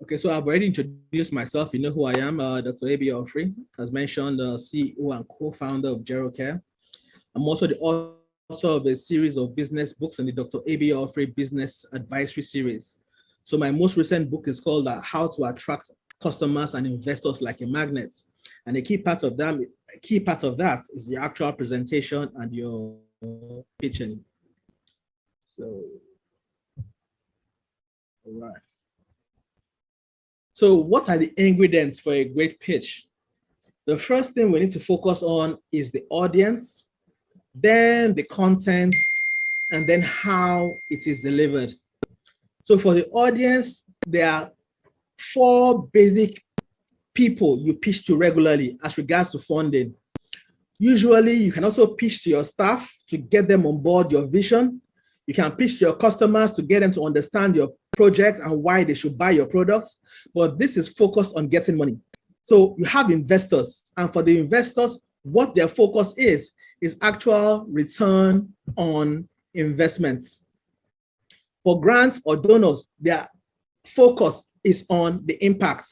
Okay, so I've already introduced myself. You know who I am, Dr. Ebi Ofrey. As mentioned, CEO and co-founder of GeroCare. I'm also the author of a series of business books in the Dr. Ebi Ofrey Business Advisory Series. So my most recent book is called How to Attract Customers and Investors Like a Magnet. And a key part of that is the actual presentation and your pitching. So, all right. So what are the ingredients for a great pitch? The first thing we need to focus on is the audience, then the content, and then how it is delivered. So for the audience, there are 4 basic people you pitch to regularly as regards to funding. Usually, you can also pitch to your staff to get them on board your vision. You can pitch to your customers to get them to understand your project and why they should buy your products. But this is focused on getting money. So you have investors, and for the investors, what their focus is actual return on investments. For grants or donors, their focus is on the impact.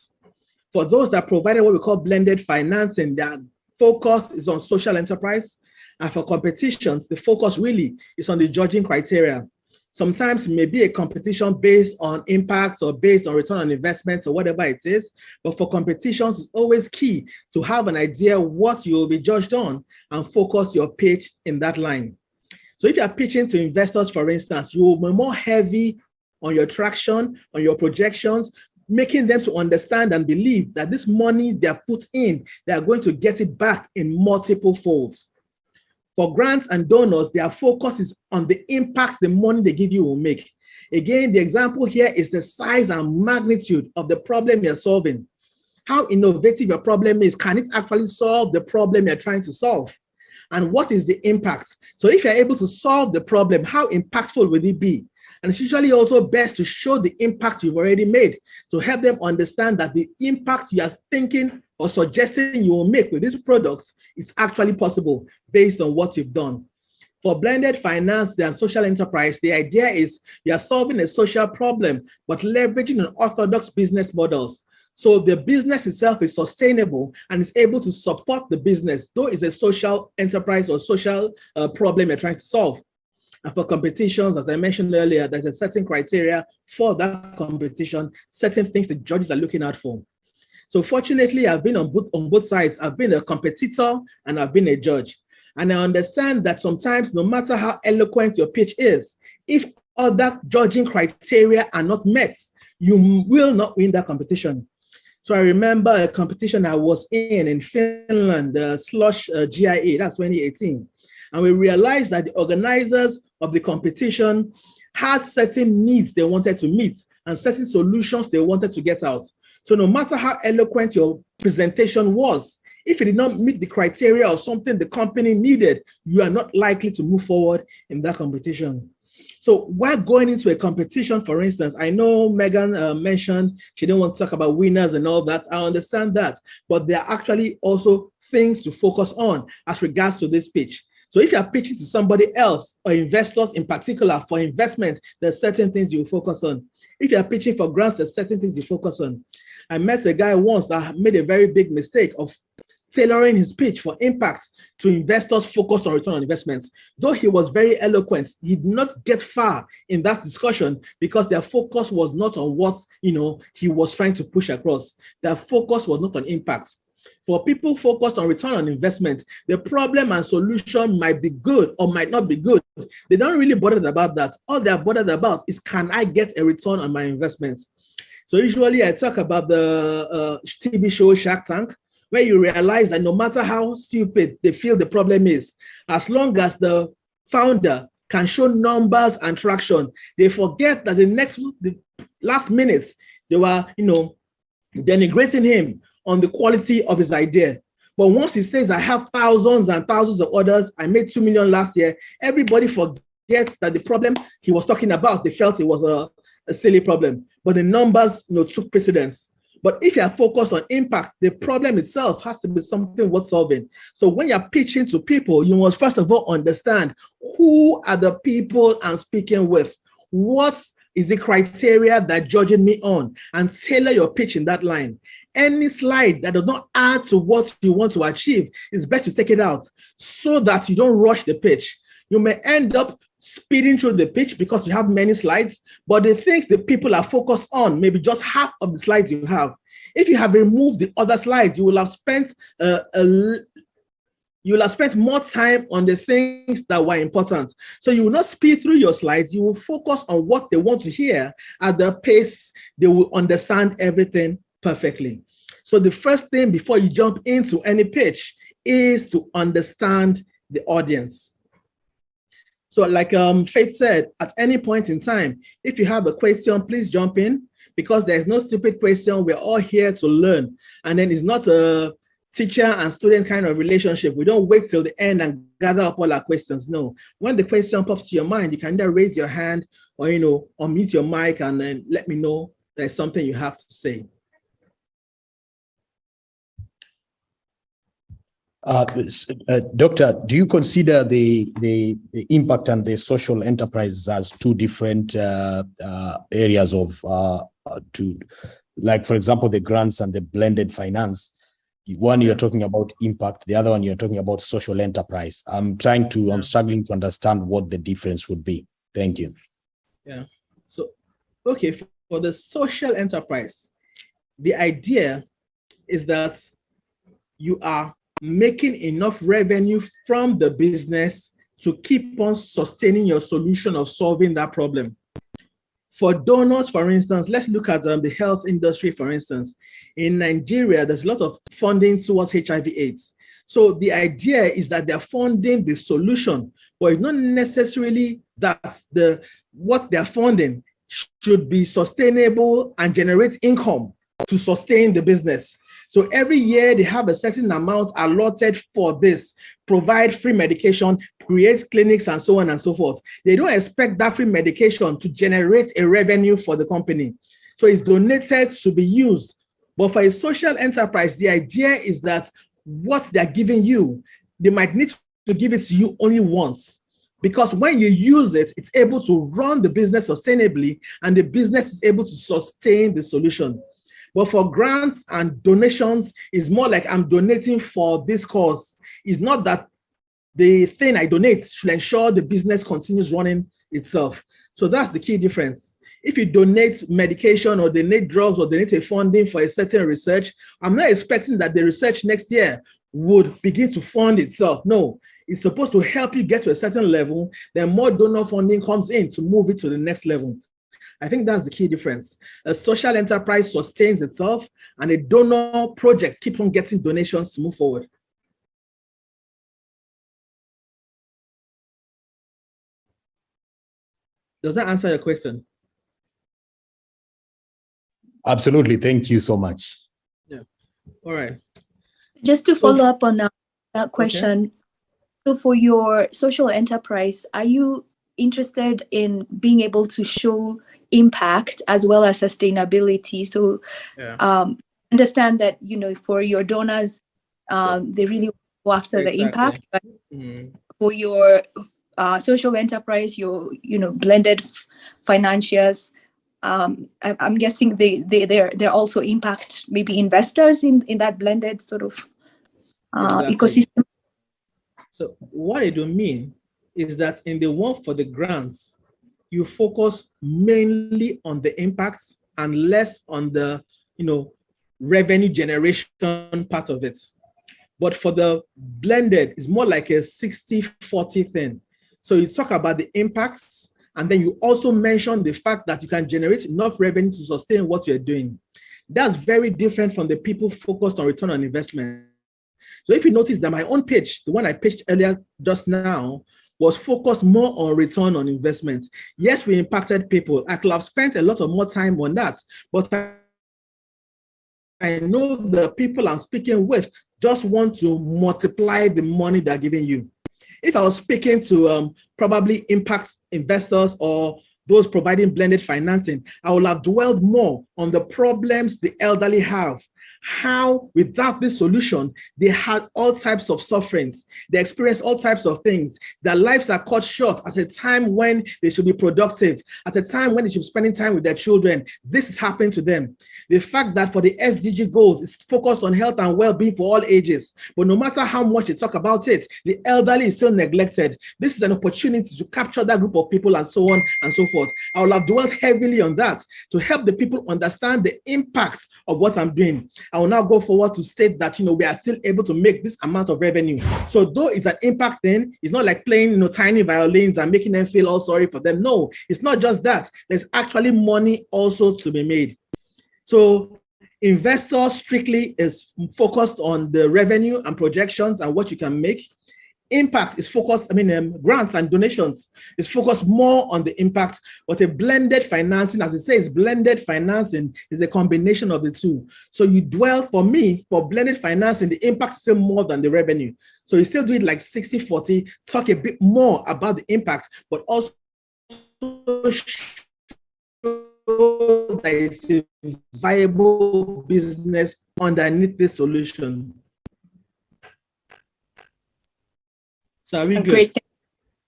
For those that provided what we call blended financing, their focus is on social enterprise. And for competitions, the focus really is on the judging criteria. Sometimes it may be a competition based on impact or based on return on investment or whatever it is. But for competitions, it's always key to have an idea what you will be judged on and focus your pitch in that line. So if you're pitching to investors, for instance, you will be more heavy on your traction, on your projections, making them to understand and believe that this money they're put in, they are going to get it back in multiple folds. For grants and donors, their focus is on the impact the money they give you will make. Again, the example here is the size and magnitude of the problem you're solving. How innovative your problem is. Can it actually solve the problem you're trying to solve? And what is the impact? So if you're able to solve the problem, how impactful will it be? And it's usually also best to show the impact you've already made to help them understand that the impact you are thinking or suggesting you will make with this product is actually possible based on what you've done. For blended finance and social enterprise, the idea is you are solving a social problem, but leveraging unorthodox business models. So the business itself is sustainable and is able to support the business, though it's a social enterprise or social problem you're trying to solve. And for competitions, as I mentioned earlier, there's a certain criteria for that competition, certain things the judges are looking out for. So fortunately, I've been on both sides. I've been a competitor and I've been a judge. And I understand that sometimes, no matter how eloquent your pitch is, if other judging criteria are not met, you will not win that competition. So I remember a competition I was in Finland, the Slush GIA, that's 2018. And we realized that the organizers of the competition had certain needs they wanted to meet and certain solutions they wanted to get out. So no matter how eloquent your presentation was, if it did not meet the criteria or something the company needed, you are not likely to move forward in that competition. So while going into a competition, for instance, I know Megan mentioned she didn't want to talk about winners and all that. I understand that, but there are actually also things to focus on as regards to this pitch. So if you're pitching to somebody else or investors in particular for investment, there's certain things you focus on. If you're pitching for grants, there's certain things you focus on. I met a guy once that made a very big mistake of tailoring his pitch for impact to investors focused on return on investments. Though he was very eloquent, he did not get far in that discussion because their focus was not on what he was trying to push across. Their focus was not on impact. For people focused on return on investment, the problem and solution might be good or might not be good. They don't really bother about that. All they're bothered about is, can I get a return on my investments? So usually I talk about the TV show Shark Tank, where you realize that no matter how stupid they feel the problem is, as long as the founder can show numbers and traction, they forget that the last minutes, they were, denigrating him on the quality of his idea. But once he says, I have thousands and thousands of orders, I made 2 million last year, everybody forgets that the problem he was talking about, they felt it was a silly problem. But the numbers took precedence. But if you are focused on impact, the problem itself has to be something worth solving. So when you're pitching to people, you must first of all understand who are the people I'm speaking with. What is the criteria that judging me on, and tailor your pitch in that line. Any slide that does not add to what you want to achieve, it's best to take it out so that you don't rush the pitch. You may end up speeding through the pitch because you have many slides, but the things that people are focused on, maybe just half of the slides you have. If you have removed the other slides, you will have spent more time on the things that were important. So you will not speed through your slides. You will focus on what they want to hear at the pace they will understand everything perfectly. So the first thing before you jump into any pitch is to understand the audience. So like Faith said, at any point in time, if you have a question, please jump in, because there's no stupid question. We're all here to learn. And then it's not a teacher and student kind of relationship. We don't wait till the end and gather up all our questions. No, when the question pops to your mind, you can either raise your hand or, unmute your mic and then let me know there's something you have to say. Doctor, do you consider the impact and the social enterprise as two different areas of, like, for example, the grants and the blended finance? One, you're talking about impact. The other one, you're talking about social enterprise. I'm struggling to understand what the difference would be. Thank you. Yeah. So, okay, for the social enterprise, the idea is that you are making enough revenue from the business to keep on sustaining your solution of solving that problem. For donors, for instance, let's look at the health industry, for instance. In Nigeria, there's a lot of funding towards HIV/AIDS. So the idea is that they're funding the solution, but it's not necessarily that what they're funding should be sustainable and generate income to sustain the business. So every year they have a certain amount allotted for this, provide free medication, create clinics, and so on and so forth. They don't expect that free medication to generate a revenue for the company. So it's donated to be used. But for a social enterprise, the idea is that what they're giving you, they might need to give it to you only once. Because when you use it, it's able to run the business sustainably, and the business is able to sustain the solution. But for grants and donations, it's more like I'm donating for this cause. It's not that the thing I donate should ensure the business continues running itself. So that's the key difference. If you donate medication or donate drugs or donate a funding for a certain research, I'm not expecting that the research next year would begin to fund itself. No, it's supposed to help you get to a certain level. Then more donor funding comes in to move it to the next level. I think that's the key difference. A social enterprise sustains itself, and a donor project keeps on getting donations to move forward. Does that answer your question? Absolutely. Thank you so much. Yeah. All right. Just to follow up on that question. Okay. So for your social enterprise, are you interested in being able to show impact as well as sustainability? So understand that, for your donors, they really go after the impact. But for your social enterprise, your blended financiers, I'm guessing they're also impact maybe investors in that blended sort of ecosystem. So what I do mean is that in the one for the grants, you focus mainly on the impacts and less on the revenue generation part of it. But for the blended, it's more like a 60-40 thing. So you talk about the impacts, and then you also mention the fact that you can generate enough revenue to sustain what you're doing. That's very different from the people focused on return on investment. So if you notice that my own pitch, the one I pitched earlier just now, was focused more on return on investment. Yes, we impacted people. I could have spent a lot of more time on that, but I know the people I'm speaking with just want to multiply the money they're giving you. If I was speaking to probably impact investors or those providing blended financing, I would have dwelled more on the problems the elderly have how without this solution, they had all types of sufferings. They experienced all types of things. Their lives are cut short at a time when they should be productive, at a time when they should be spending time with their children. This is happening to them. The fact that for the SDG goals, it's focused on health and well-being for all ages. But no matter how much they talk about it, the elderly is still neglected. This is an opportunity to capture that group of people and so on and so forth. I will have dwelt heavily on that to help the people understand the impact of what I'm doing. I will now go forward to state that, we are still able to make this amount of revenue. So though it's an impact thing, it's not like playing, tiny violins and making them feel all sorry for them. No, it's not just that. There's actually money also to be made. So investor strictly is focused on the revenue and projections and what you can make. Impact is focused, grants and donations is focused more on the impact, but a blended financing, as it says, blended financing is a combination of the two. So you dwell, for me, for blended financing, the impact is still more than the revenue. So you still do it like 60-40, talk a bit more about the impact, but also that it's a viable business underneath this solution. So are we good? Great.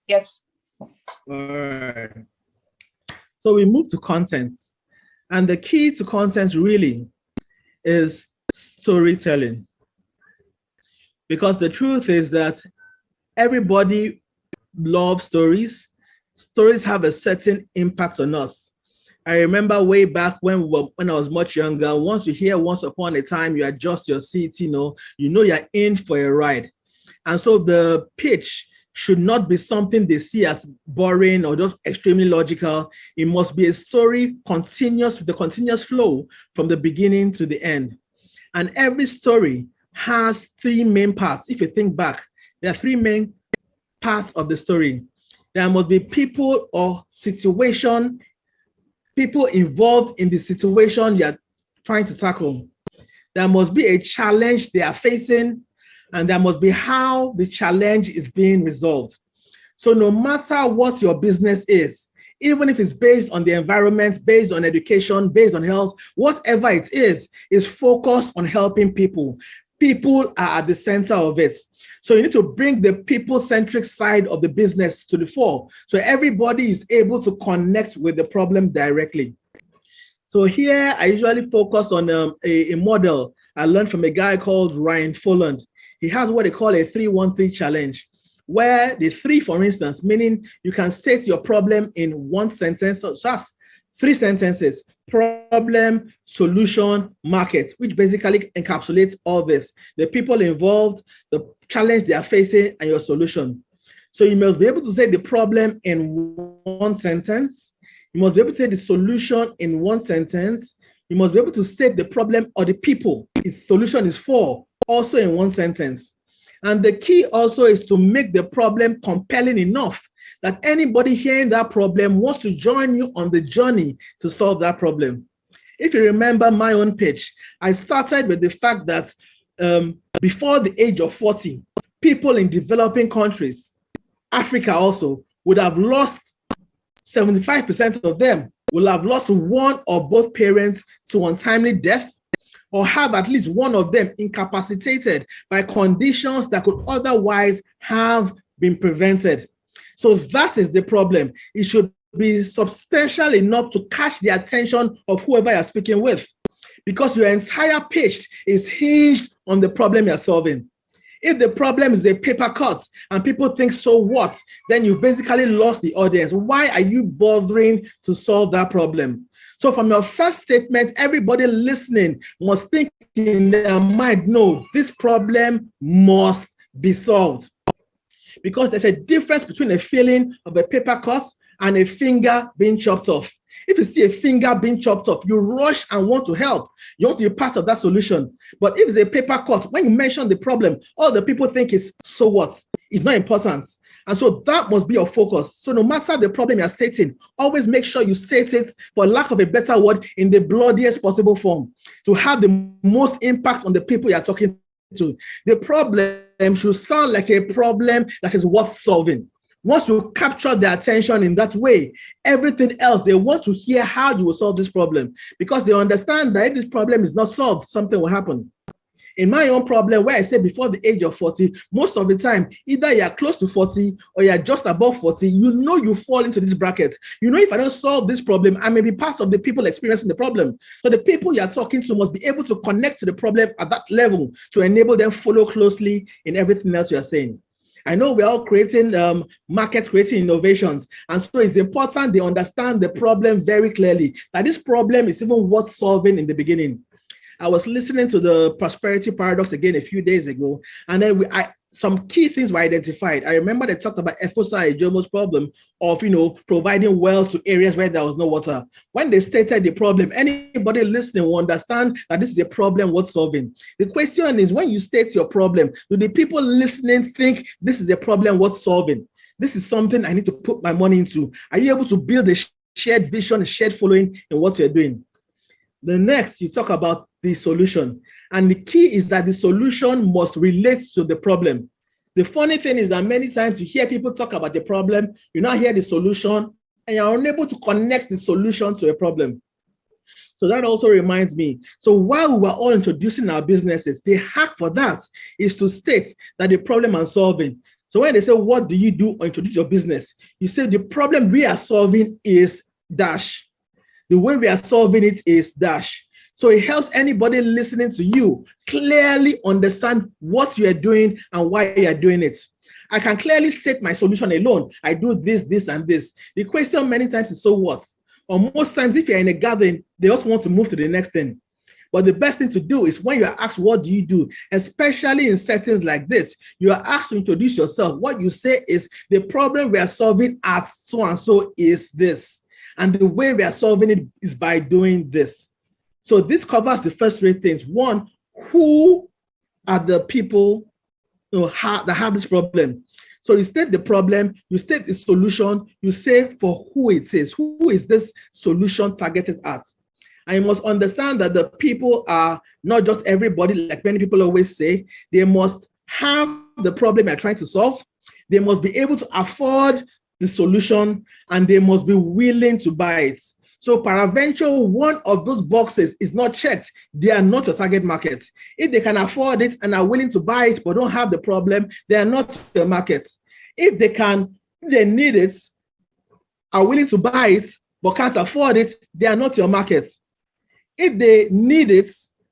Yes. All right. So we move to content. And the key to content really is storytelling. Because the truth is that everybody loves stories. Stories have a certain impact on us. I remember way back when I was much younger, once you hear once upon a time, you adjust your seat, you're in for a ride. And so the pitch should not be something they see as boring or just extremely logical. It must be a story continuous, with the continuous flow from the beginning to the end. And every story has three main parts. If you think back, there are three main parts of the story. There must be people or situation, people involved in the situation you're trying to tackle. There must be a challenge they are facing, and there must be how the challenge is being resolved. So no matter what your business is, even if it's based on the environment, based on education, based on health, whatever it is focused on helping people. People are at the center of it. So you need to bring the people-centric side of the business to the fore. So everybody is able to connect with the problem directly. So here I usually focus on a model I learned from a guy called Ryan Folland. He has what they call a 3-1-3 challenge, where the three, for instance, meaning you can state your problem in one sentence, so just 3 sentences: problem, solution, market, which basically encapsulates all this: the people involved, the challenge they are facing, and your solution. So you must be able to say the problem in one sentence. You must be able to say the solution in one sentence. You must be able to state the problem or the people its solution is for also in one sentence. And the key also is to make the problem compelling enough that anybody hearing that problem wants to join you on the journey to solve that problem. If you remember my own pitch, I started with the fact that before the age of 40, people in developing countries, Africa also, would have lost 75% of them will have lost one or both parents to untimely death, or have at least one of them incapacitated by conditions that could otherwise have been prevented. So that is the problem. It should be substantial enough to catch the attention of whoever you're speaking with, because your entire pitch is hinged on the problem you're solving. If the problem is a paper cut and people think, so what? Then you basically lost the audience. Why are you bothering to solve that problem? So from your first statement, everybody listening must think in their mind, no, this problem must be solved. Because there's a difference between a feeling of a paper cut and a finger being chopped off. If you see a finger being chopped off, you rush and want to help. You want to be part of that solution. But if it's a paper cut, when you mention the problem, all the people think is, so what? It's not important. And so that must be your focus. So no matter the problem you're stating, always make sure you state it, for lack of a better word, in the bloodiest possible form to have the most impact on the people you're talking to. The problem should sound like a problem that is worth solving. Once you capture their attention in that way, everything else, they want to hear how you will solve this problem, because they understand that if this problem is not solved, something will happen. In my own problem, where I say before the age of 40, most of the time, either you're close to 40 or you're just above 40, you fall into this bracket. If I don't solve this problem, I may be part of the people experiencing the problem. So the people you're talking to must be able to connect to the problem at that level to enable them follow closely in everything else you're saying. I know we're all creating markets, creating innovations. And so it's important they understand the problem very clearly, that this problem is even worth solving in the beginning. I was listening to the prosperity paradox again a few days ago, and then some key things were identified. I remember they talked about Efosa Ejomo's problem of, providing wells to areas where there was no water. When they stated the problem, anybody listening will understand that this is a problem worth solving. The question is, when you state your problem, do the people listening think this is a problem worth solving? This is something I need to put my money into. Are you able to build a shared vision, a shared following in what you're doing? The next, you talk about the solution. And the key is that the solution must relate to the problem. The funny thing is that many times you hear people talk about the problem, you now hear the solution, and you're unable to connect the solution to a problem. So that also reminds me. So while we were all introducing our businesses, the hack for that is to state that the problem I'm solving. So when they say, what do you do or introduce your business? You say the problem we are solving is dash. The way we are solving it is dash. So it helps anybody listening to you clearly understand what you are doing and why you are doing it. I can clearly state my solution alone. I do this, this, and this. The question many times is, so what? Or most times, if you're in a gathering, they also want to move to the next thing. But the best thing to do is when you are asked, what do you do? Especially in settings like this, you are asked to introduce yourself. What you say is, the problem we are solving at so-and-so is this. And the way we are solving it is by doing this. So this covers the first three things. One, who are the people that have this problem? So you state the problem, you state the solution, you say for who it is. Who is this solution targeted at? And you must understand that the people are not just everybody, like many people always say. They must have the problem you're trying to solve. They must be able to afford the solution, and they must be willing to buy it. So peradventure, one of those boxes is not checked, they are not a target market. If they can afford it and are willing to buy it but don't have the problem, they are not the market. If they need it, are willing to buy it but can't afford it, they are not your market. If they need it,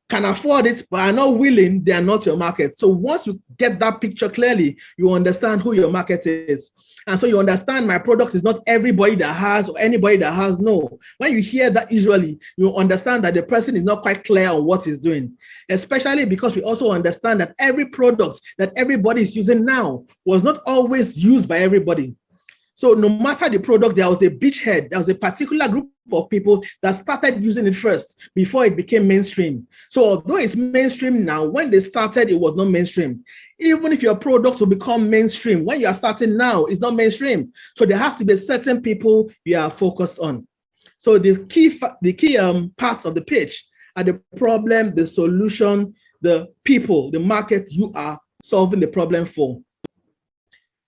can afford it, but are not willing, they are not your market. So once you get that picture clearly, you understand who your market is. And so you understand my product is not everybody that has or anybody that has. No. When you hear that usually, you understand that the person is not quite clear on what he's doing, especially because we also understand that every product that everybody is using now was not always used by everybody. So no matter the product, there was a beachhead, there was a particular group of people that started using it first before it became mainstream. So although it's mainstream now, when they started, it was not mainstream. Even if your product will become mainstream, when you are starting now, it's not mainstream. So there has to be certain people you are focused on. So the key parts of the pitch are the problem, the solution, the people, the market you are solving the problem for.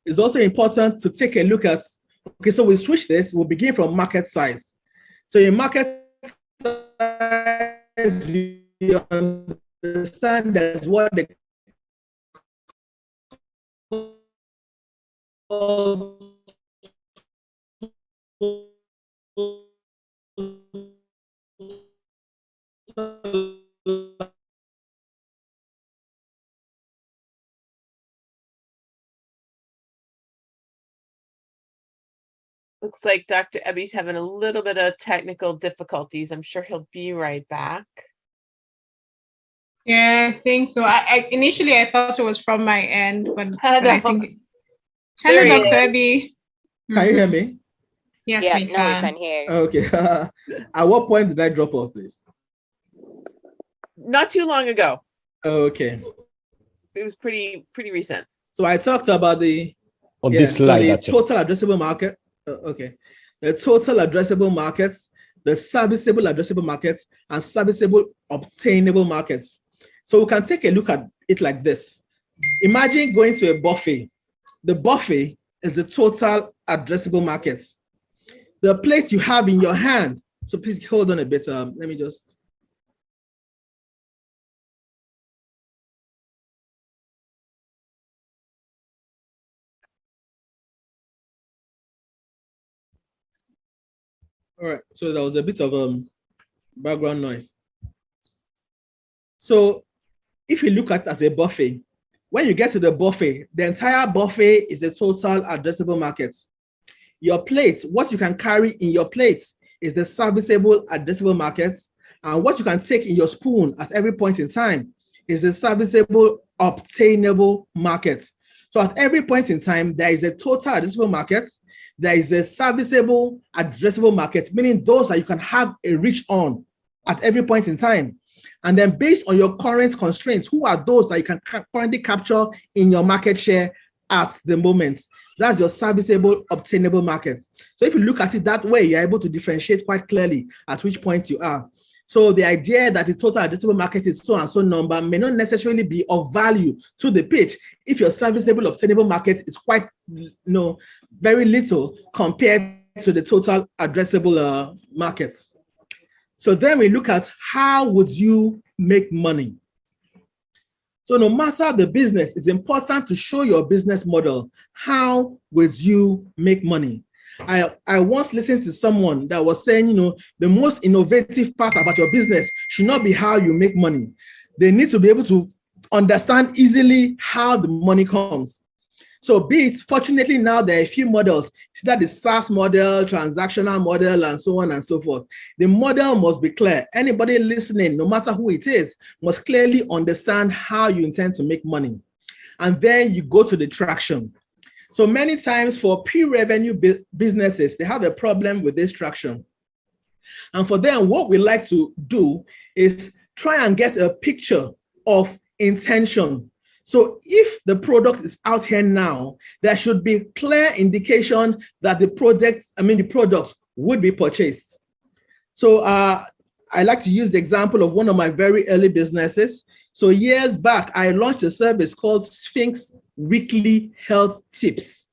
It's also important to take a look at, okay, so we switch this, we'll begin from market size. So in market size, we understand that's what they call Looks like Dr. Ebi's having a little bit of technical difficulties. I'm sure he'll be right back. Yeah, I think so. I initially I thought it was from my end, but I think. Hello, Dr. Ebi. Can you hear me? Yes, yeah, we now can. we can hear you. Okay. At what point did I drop off, please? Not too long ago. Okay. It was pretty recent. So I talked about the this slide, the total addressable market. Okay. The total addressable markets, the serviceable addressable markets, and serviceable obtainable markets. So we can take a look at it like this. Imagine going to a buffet. The buffet is the total addressable markets. The plate you have in your hand, so please hold on a bit. Let me just. All right, so there was a bit of background noise. So if you look at it as a buffet, when you get to the buffet, the entire buffet is the total addressable market. Your plate, what you can carry in your plate is the serviceable addressable market, and what you can take in your spoon at every point in time is the serviceable obtainable market. So at every point in time, there is a total addressable market, there is a serviceable addressable market, meaning those that you can have a reach on at every point in time. And then based on your current constraints, who are those that you can currently capture in your market share at the moment? That's your serviceable obtainable markets. So if you look at it that way, you're able to differentiate quite clearly at which point you are. So the idea that the total addressable market is so and so number may not necessarily be of value to the pitch if your serviceable obtainable market is quite, very little compared to the total addressable market. So then we look at how would you make money? So no matter the business, it's important to show your business model. How would you make money? I once listened to someone that was saying, the most innovative part about your business should not be how you make money. They need to be able to understand easily how the money comes. So be it, fortunately now there are a few models, see that the SaaS model, transactional model, and so on and so forth. The model must be clear. Anybody listening, no matter who it is, must clearly understand how you intend to make money. And then you go to the traction. So many times for pre-revenue businesses, they have a problem with this traction. And for them, what we like to do is try and get a picture of intention. So if the product is out here now, there should be clear indication that the product would be purchased. So I like to use the example of one of my very early businesses. So years back, I launched a service called Sphinx Weekly Health Tips.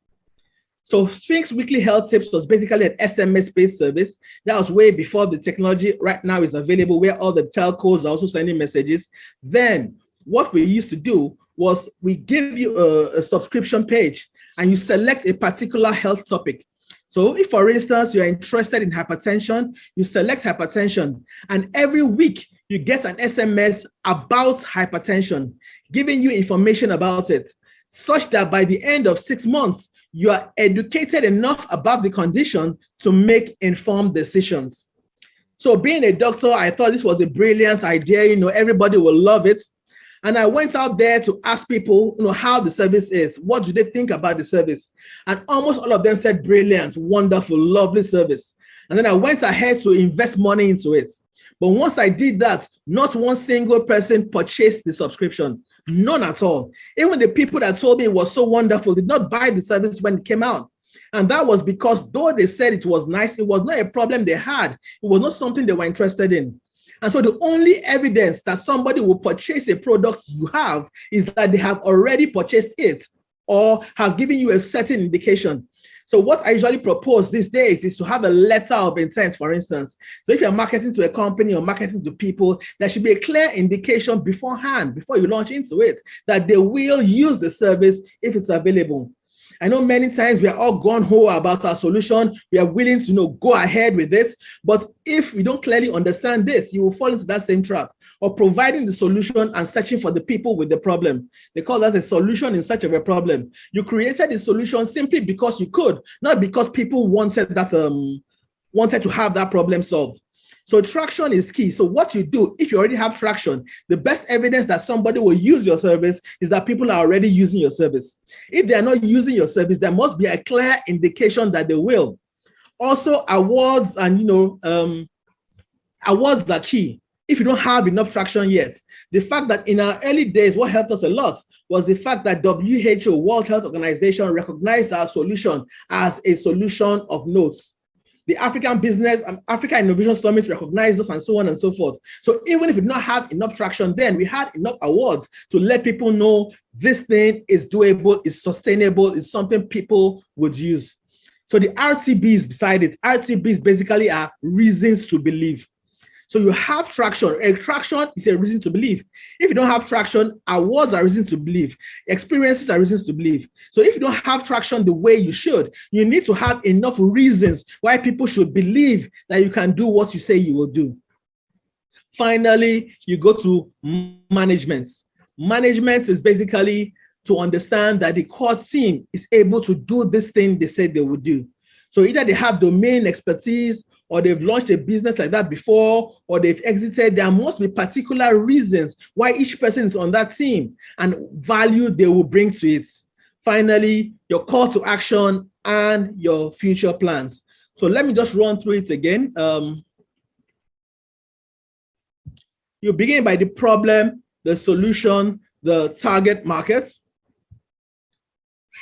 So Sphinx Weekly Health Tips was basically an SMS-based service. That was way before the technology right now is available, where all the telcos are also sending messages. Then what we used to do was we give you a subscription page and you select a particular health topic. So if, for instance, you're interested in hypertension, you select hypertension, and every week you get an SMS about hypertension, giving you information about it, such that by the end of 6 months, you are educated enough about the condition to make informed decisions. So being a doctor, I thought this was a brilliant idea. Everybody will love it. And I went out there to ask people, how the service is. What do they think about the service? And almost all of them said, brilliant, wonderful, lovely service. And then I went ahead to invest money into it. But once I did that, not one single person purchased the subscription. None at all. Even the people that told me it was so wonderful did not buy the service when it came out. And that was because though they said it was nice, it was not a problem they had. It was not something they were interested in. And so the only evidence that somebody will purchase a product you have is that they have already purchased it or have given you a certain indication. So what I usually propose these days is to have a letter of intent, for instance. So if you're marketing to a company or marketing to people, there should be a clear indication beforehand, before you launch into it, that they will use the service if it's available. I know many times we are all gung-ho about our solution. We are willing to go ahead with it. But if we don't clearly understand this, you will fall into that same trap of providing the solution and searching for the people with the problem. They call that a solution in search of a problem. You created the solution simply because you could, not because people wanted to have that problem solved. So traction is key. So what you do, if you already have traction, the best evidence that somebody will use your service is that people are already using your service. If they are not using your service, there must be a clear indication that they will. Also, awards and awards are key. If you don't have enough traction yet, the fact that in our early days, what helped us a lot was the fact that WHO, World Health Organization, recognized our solution as a solution of note. The African Business and Africa Innovation Summit recognized us and so on and so forth. So even if we did not have enough traction then, we had enough awards to let people know this thing is doable, is sustainable, is something people would use. So the RTBs beside it, RTBs basically are reasons to believe. So you have traction. Traction is a reason to believe. If you don't have traction, awards are reasons to believe. Experiences are reasons to believe. So if you don't have traction the way you should, you need to have enough reasons why people should believe that you can do what you say you will do. Finally, you go to management. Management is basically to understand that the core team is able to do this thing they said they would do. So either they have domain expertise, or they've launched a business like that before, or they've exited. There must be particular reasons why each person is on that team and value they will bring to it. Finally, your call to action and your future plans. So let me just run through it again. You begin by the problem, the solution, the target market.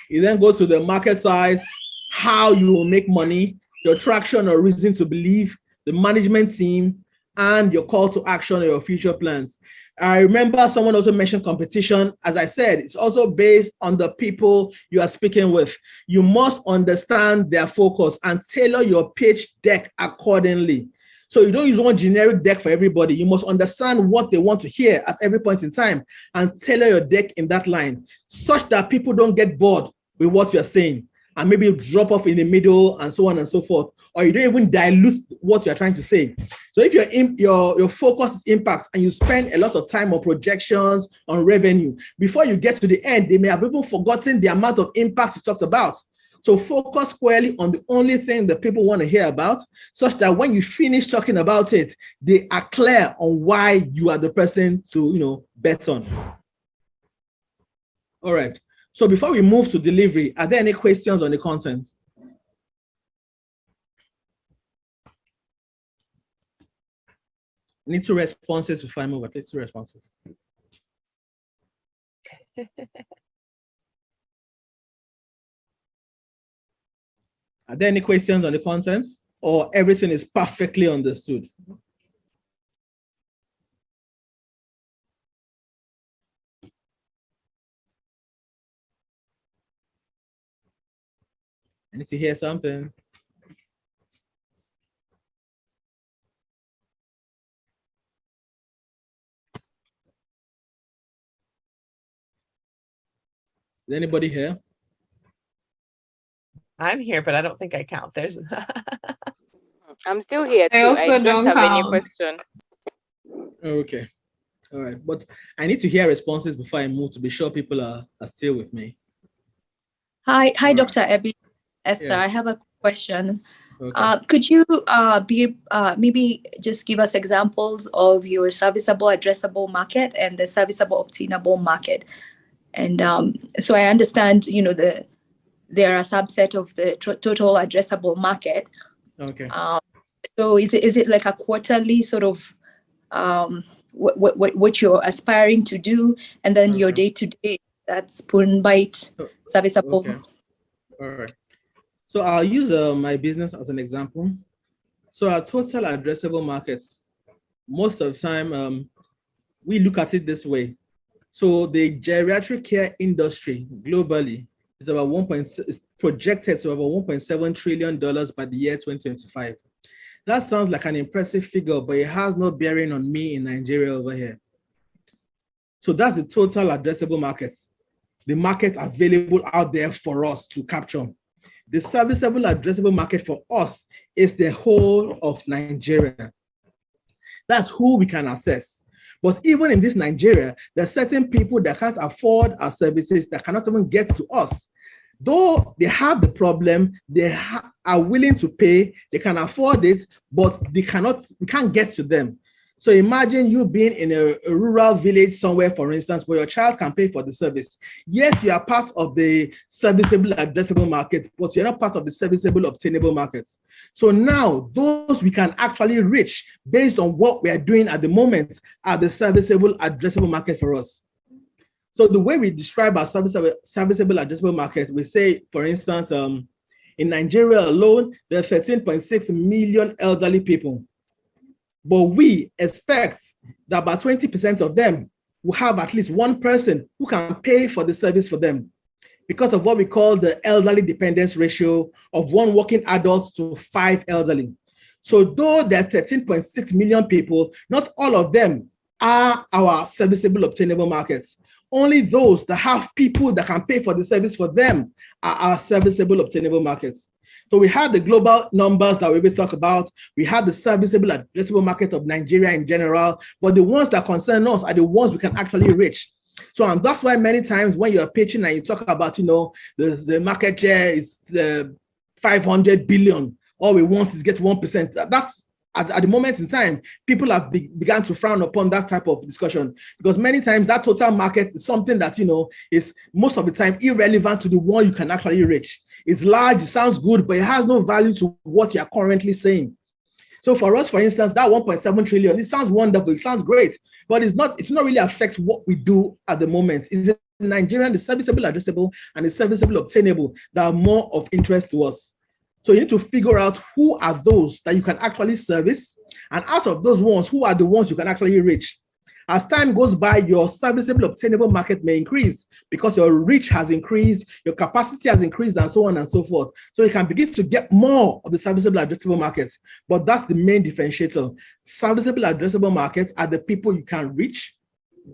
You then go to the market size, how you will make money, your traction or reason to believe, the management team, and your call to action or your future plans. I remember someone also mentioned competition. As I said, it's also based on the people you are speaking with. You must understand their focus and tailor your pitch deck accordingly. So you don't use one generic deck for everybody. You must understand what they want to hear at every point in time and tailor your deck in that line, such that people don't get bored with what you're saying and maybe drop off in the middle and so on and so forth, or you don't even dilute what you're trying to say. So if your focus is impact and you spend a lot of time on projections, on revenue, before you get to the end, they may have even forgotten the amount of impact you talked about. So focus squarely on the only thing that people want to hear about, such that when you finish talking about it, they are clear on why you are the person to, bet on. All right. So before we move to delivery, are there any questions on the content? Need 2 responses before I move. At least 2 responses. Are there any questions on the content, or everything is perfectly understood? I need to hear something. Is anybody here? I'm here, but I don't think I count. There's. I'm still here too. I also don't have any count. question. Okay. All right. But I need to hear responses before I move to be sure people are still with me. Hi, All Dr. Ebi. Esther, Yeah. I have a question. Okay. Could you maybe just give us examples of your serviceable addressable market and the serviceable obtainable market? And so I understand, there are a subset of the total addressable market. Okay. So is it like a quarterly sort of what you're aspiring to do, and then your day-to-day, that spoon bite serviceable? Okay. All right. So I'll use my business as an example. So our total addressable markets, most of the time, we look at it this way. So the geriatric care industry globally is about is projected to about $1.7 trillion by the year 2025. That sounds like an impressive figure, but it has no bearing on me in Nigeria over here. So that's the total addressable markets, the market available out there for us to capture. The serviceable addressable market for us is the whole of Nigeria. That's who we can access. But even in this Nigeria, there are certain people that can't afford our services, that cannot even get to us. Though they have the problem, they are willing to pay, they can afford it, but we can't get to them. So imagine you being in a rural village somewhere, for instance, where your child can pay for the service. Yes, you are part of the serviceable addressable market, but you're not part of the serviceable obtainable markets. So now those we can actually reach based on what we are doing at the moment are the serviceable addressable market for us. So the way we describe our serviceable addressable market, we say, for instance, In Nigeria alone, there are 13.6 million elderly people. But we expect that about 20% of them will have at least one person who can pay for the service for them because of what we call the elderly dependence ratio of 1 working adult to 5 elderly. So though there are 13.6 million people, not all of them are our serviceable obtainable markets. Only those that have people that can pay for the service for them are our serviceable obtainable markets. So we have the global numbers that we always talk about. We have the serviceable addressable market of Nigeria in general, but the ones that concern us are the ones we can actually reach. So, and that's why many times when you're pitching and you talk about, the market share is 500 billion, all we want is get 1%. That's at the moment in time, people have begun to frown upon that type of discussion because many times that total market is something that, is most of the time irrelevant to the one you can actually reach. It's large, it sounds good, but it has no value to what you're currently saying. So for us, for instance, that 1.7 trillion, it sounds wonderful, it sounds great, but it's not really affect what we do at the moment. It's the Nigerian, the serviceable, addressable, and the serviceable, obtainable that are more of interest to us. So you need to figure out who are those that you can actually service, and out of those ones, who are the ones you can actually reach. As time goes by, your serviceable obtainable market may increase because your reach has increased, your capacity has increased, and so on and so forth. So you can begin to get more of the serviceable addressable markets. But that's the main differentiator. Serviceable addressable markets are the people you can reach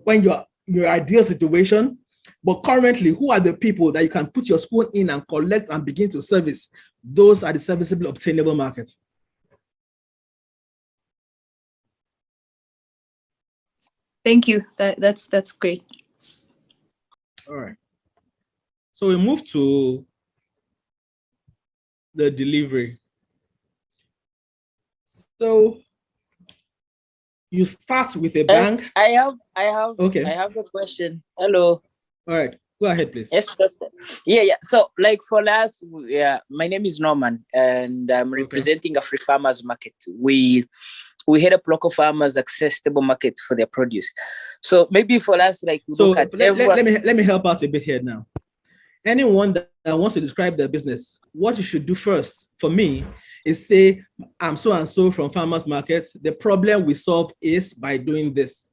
when you're in your ideal situation. But currently, who are the people that you can put your spoon in and collect and begin to service? Those are the serviceable obtainable markets. Thank you. That's great. All right. So we move to the delivery. So you start with a bank. I have Okay. I have a question. Hello. All right. Go ahead, please. Yes, doctor. Yeah. So, like for us, my name is Norman, and I'm representing Afri Farmers Market. We help local farmers access stable market for their produce. So maybe for us, like let me help out a bit here now. Anyone that wants to describe their business, what you should do first for me is say, I'm so and so from farmers markets. The problem we solve is by doing this.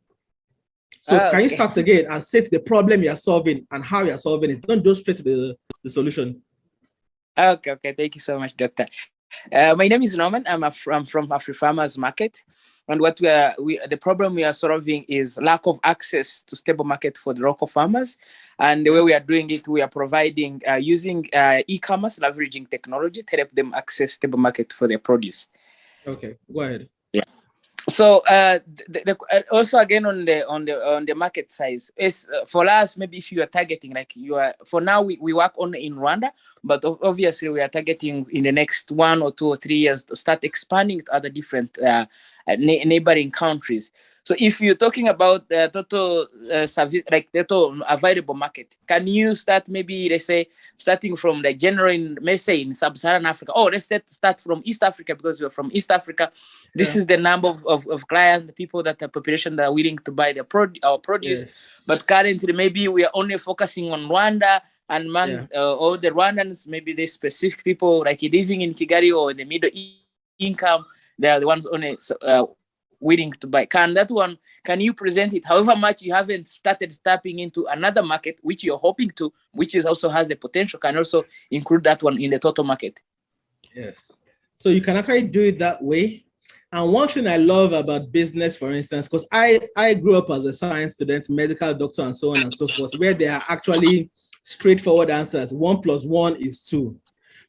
So can you start again and state the problem you're solving and how you're solving it? Don't go straight to the solution. Okay. Thank you so much, doctor. My name is Norman. I'm from Afri Farmers Market, and what the problem we are solving is lack of access to stable market for the local farmers. And the way we are doing it, we are providing using e-commerce, leveraging technology to help them access stable market for their produce. Okay, go ahead. Yeah. So also again on the market size is for us, maybe if you are targeting for now we work only in Rwanda, but obviously we are targeting in the next 1 or 2 or 3 years to start expanding to other different neighboring countries. So if you're talking about total service, like total available market, can you start maybe, let's say, starting from like January, let's say in sub-Saharan Africa? Oh, let's start from East Africa because we're from East Africa. This is the number of clients, the people that are population that are willing to buy our produce. Yes. But currently, maybe we are only focusing on Rwanda and all the Rwandans, maybe the specific people like living in Kigali or the middle income, they are the ones only willing to buy. Can you present it? However much you haven't started tapping into another market, which you're hoping to, which is also has the potential, can also include that one in the total market. Yes. So you can actually do it that way. And one thing I love about business, for instance, because I grew up as a science student, medical doctor, and so on and so forth, where there are actually straightforward answers. 1 + 1 is 2.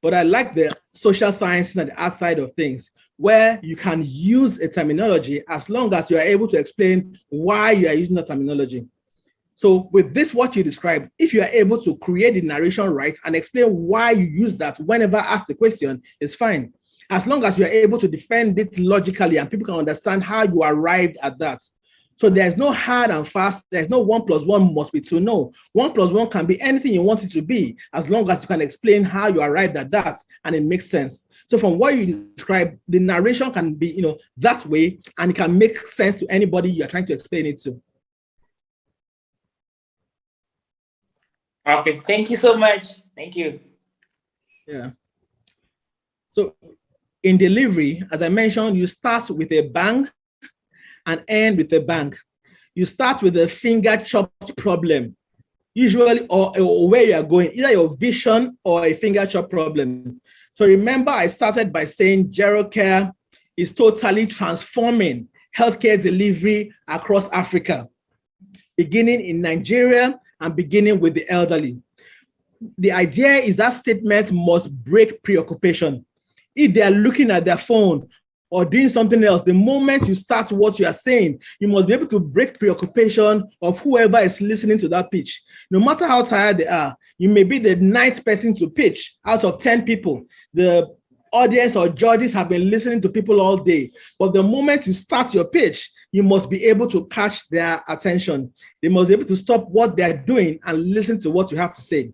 But I like the social sciences and the art side of things, where you can use a terminology as long as you are able to explain why you are using the terminology. So with this, what you described, if you are able to create the narration right and explain why you use that whenever asked the question, it's fine. As long as you are able to defend it logically and people can understand how you arrived at that. So there's no hard and fast, there's no 1 + 1 must be 2. No, 1 + 1 can be anything you want it to be, as long as you can explain how you arrived at that and it makes sense. So from what you described, the narration can be, that way, and it can make sense to anybody you're trying to explain it to. Okay, thank you so much. Thank you. Yeah. So in delivery, as I mentioned, you start with a bang and end with a bang. You start with a finger chopped problem, usually, or where you are going, either your vision or a finger chop problem. So remember, I started by saying GeroCare is totally transforming healthcare delivery across Africa, beginning in Nigeria and beginning with the elderly. The idea is that statement must break preoccupation. If they are looking at their phone or doing something else, the moment you start what you are saying, you must be able to break preoccupation of whoever is listening to that pitch. No matter how tired they are, you may be the 9th person to pitch out of 10 people. The audience or judges have been listening to people all day. But the moment you start your pitch, you must be able to catch their attention. They must be able to stop what they're doing and listen to what you have to say.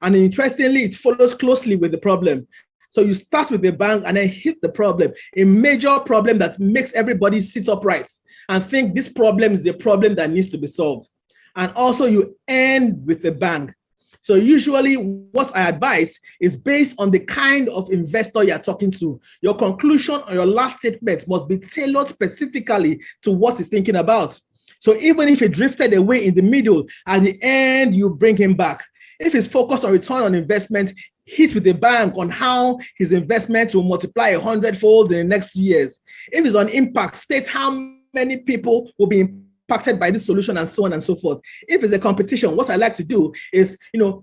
And interestingly, it follows closely with the problem. So you start with the bang and then hit the problem, a major problem that makes everybody sit upright and think this problem is the problem that needs to be solved. And also you end with a bang. So usually what I advise is based on the kind of investor you're talking to. Your conclusion or your last statement must be tailored specifically to what he's thinking about. So even if he drifted away in the middle, at the end, you bring him back. If he's focused on return on investment, hit with a bang on how his investment will multiply 100-fold in the next few years. If it's on impact, state how many people will be impacted by this solution and so on and so forth. If it's a competition, what I like to do is,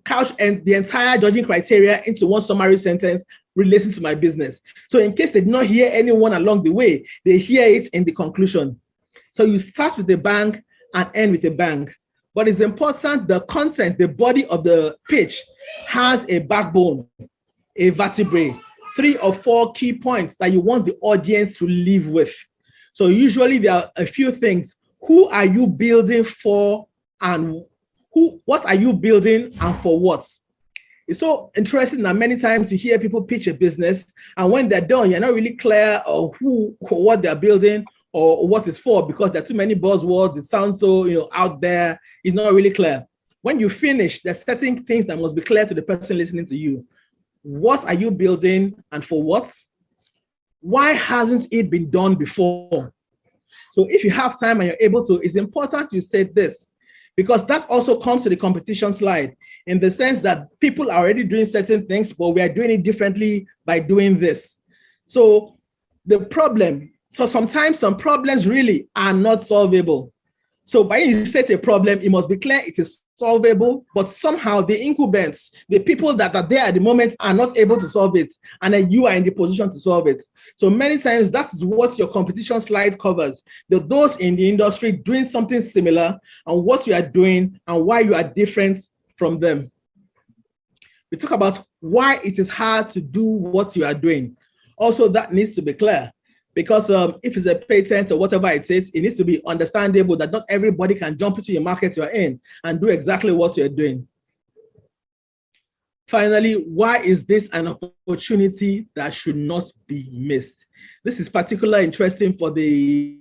couch and the entire judging criteria into one summary sentence relating to my business. So in case they did not hear anyone along the way, they hear it in the conclusion. So you start with a bang and end with a bang. But it's important the content, the body of the pitch has a backbone, a vertebrae, 3 or 4 key points that you want the audience to live with. So usually there are a few things. Who are you building for and what are you building and for what? It's so interesting that many times you hear people pitch a business and when they're done, you're not really clear of what they're building or what it's for because there are too many buzzwords. It sounds so out there. It's not really clear. When you finish, there's certain things that must be clear to the person listening to you. What are you building and for what? Why hasn't it been done before? So if you have time and you're able to, it's important you say this because that also comes to the competition slide in the sense that people are already doing certain things, but we are doing it differently by doing this. So sometimes some problems really are not solvable. So by you set a problem, it must be clear it is solvable, but somehow the incumbents, the people that are there at the moment are not able to solve it, and then you are in the position to solve it. So many times that is what your competition slide covers, those in the industry doing something similar and what you are doing and why you are different from them. We talk about why it is hard to do what you are doing. Also, that needs to be clear. Because if it's a patent or whatever it is, it needs to be understandable that not everybody can jump into your market you're in and do exactly what you're doing. Finally, why is this an opportunity that should not be missed? This is particularly interesting for the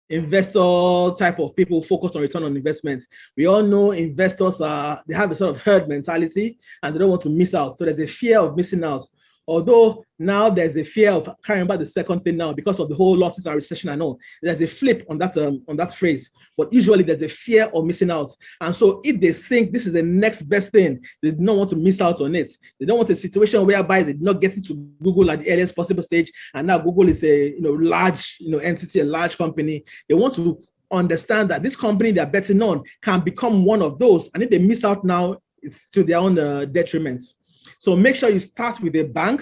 investor type of people focused on return on investment. We all know investors they have a sort of herd mentality and they don't want to miss out. So there's a fear of missing out. Although now there's a fear of, I can't remember the second thing now because of the whole losses and recession and all. There's a flip on that phrase, but usually there's a fear of missing out. And so if they think this is the next best thing, they do not want to miss out on it. They don't want a situation whereby they did not get into Google at the earliest possible stage, and now Google is a large entity, a large company. They want to understand that this company they're betting on can become one of those, and if they miss out now, it's to their own detriment. So make sure you start with a bang.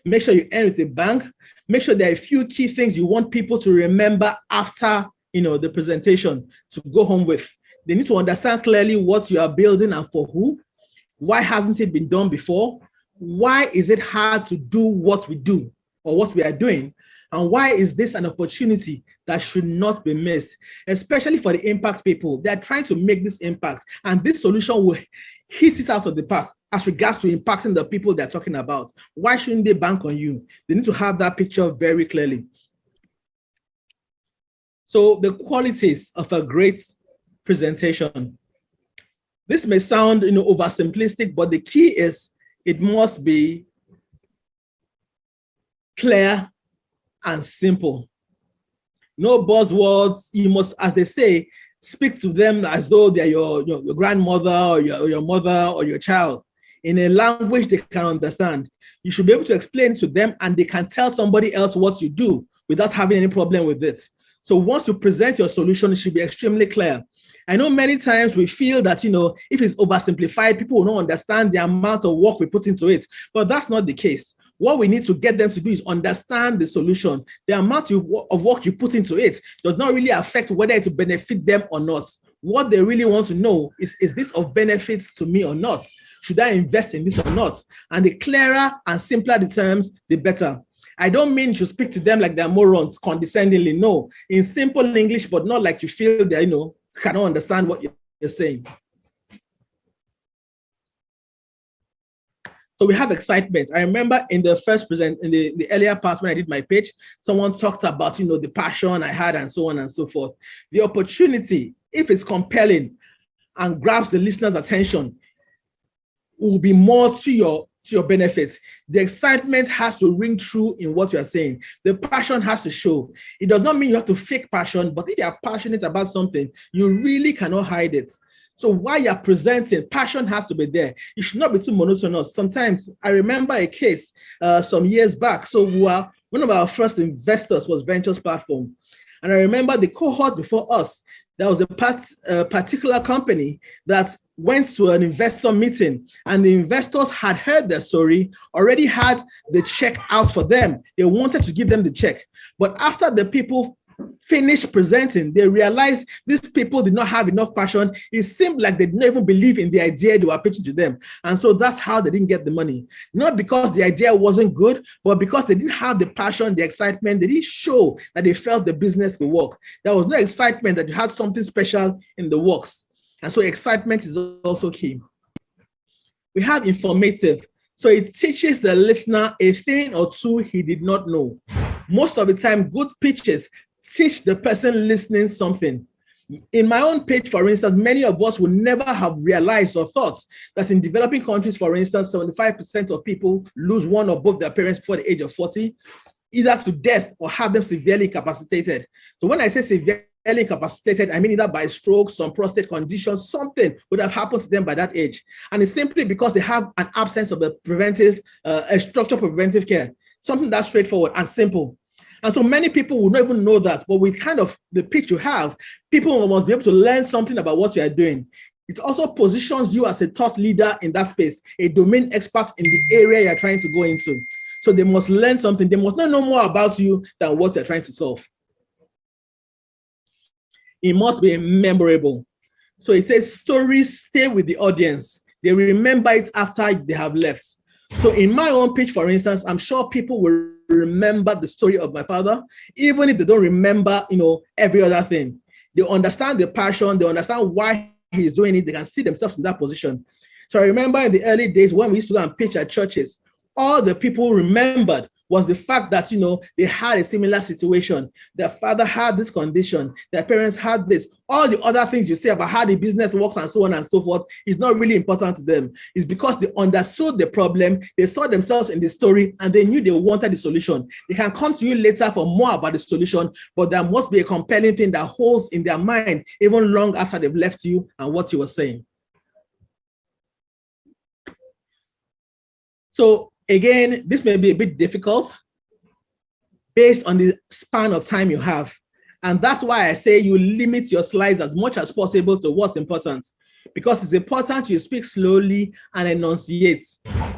Make sure you end with a bang. Make sure there are a few key things you want people to remember after the presentation to go home with. They need to understand clearly what you are building and for who. Why hasn't it been done before? Why is it hard to do what we do or what we are doing? And why is this an opportunity that should not be missed, especially for the impact people? They're trying to make this impact, and this solution will hit it out of the park as regards to impacting the people they're talking about. Why shouldn't they bank on you? They need to have that picture very clearly. So the qualities of a great presentation. This may sound oversimplistic, but the key is it must be clear, and simple. No buzzwords. You must, as they say, speak to them as though they're your grandmother or your mother or your child in a language they can understand. You should be able to explain to them and they can tell somebody else what you do without having any problem with it. So once you present your solution, it should be extremely clear. I know many times we feel that, if it's oversimplified, people will not understand the amount of work we put into it, but that's not the case. What we need to get them to do is understand the solution. The amount of work you put into it does not really affect whether it will benefit them or not. What they really want to know is this of benefit to me or not? Should I invest in this or not? And the clearer and simpler the terms, the better. I don't mean you speak to them like they're morons, condescendingly. No, in simple English, but not like you feel they cannot understand what you're saying. So we have excitement. I remember in the first in the earlier part when I did my pitch, someone talked about the passion I had and so on and so forth. The opportunity, if it's compelling and grabs the listener's attention, will be more to your benefit. The excitement has to ring true in what you're saying. The passion has to show. It does not mean you have to fake passion, but if you're passionate about something, you really cannot hide it. So while you're presenting, passion has to be there. You should not be too monotonous. Sometimes I remember a case some years back. So one of our first investors was Ventures Platform. And I remember the cohort before us, there was a particular company that went to an investor meeting, and the investors had heard their story, already had the check out for them. They wanted to give them the check. But after the people finished presenting, they realized these people did not have enough passion. It seemed like they didn't even believe in the idea they were pitching to them. And so that's how they didn't get the money. Not because the idea wasn't good, but because they didn't have the passion, the excitement. They didn't show that they felt the business could work. There was no excitement that you had something special in the works. And so excitement is also key. We have informative. So it teaches the listener a thing or two he did not know. Most of the time, good pitches teach the person listening something. In my own pitch, for instance, many of us would never have realized or thought that in developing countries, for instance, 75% of people lose one or both their parents before the age of 40, either to death or have them severely incapacitated. So when I say severely incapacitated, I mean either by stroke, some prostate condition, something would have happened to them by that age. And it's simply because they have an absence of a structured preventive care, something that's straightforward and simple. And so many people will not even know that, but with kind of the pitch you have, people must be able to learn something about what you are doing. It also positions you as a thought leader in that space, a domain expert in the area you're trying to go into. So they must learn something. They must not know more about you than what you're trying to solve. It must be memorable. So it says stories stay with the audience. They remember it after they have left. So in my own pitch, for instance, I'm sure people will remember the story of my father, even if they don't remember, every other thing. They understand the passion, they understand why he's doing it, they can see themselves in that position. So I remember in the early days when we used to go and pitch at churches, all the people remembered was the fact that, they had a similar situation. Their father had this condition, their parents had this. All the other things you say about how the business works and so on and so forth is not really important to them. It's because they understood the problem, they saw themselves in the story, and they knew they wanted the solution. They can come to you later for more about the solution, but there must be a compelling thing that holds in their mind even long after they've left you and what you were saying. So again, this may be a bit difficult based on the span of time you have. And that's why I say you limit your slides as much as possible to what's important, because it's important you speak slowly and enunciate.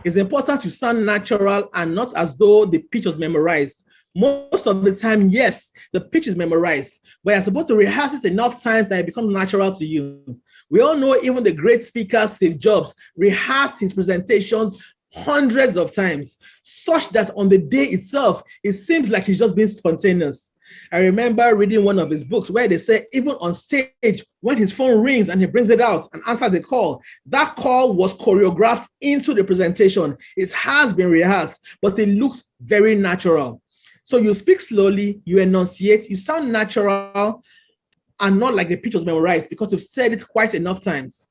It's important you sound natural and not as though the pitch was memorized. Most of the time, yes, the pitch is memorized, but you're supposed to rehearse it enough times that it becomes natural to you. We all know even the great speaker, Steve Jobs, rehearsed his presentations hundreds of times, such that on the day itself, it seems like he's just being spontaneous. I remember reading one of his books where they say even on stage, when his phone rings and he brings it out and answers the call, that call was choreographed into the presentation. It has been rehearsed, but it looks very natural. So you speak slowly, you enunciate, you sound natural and not like the pitch was memorized because you've said it quite enough times.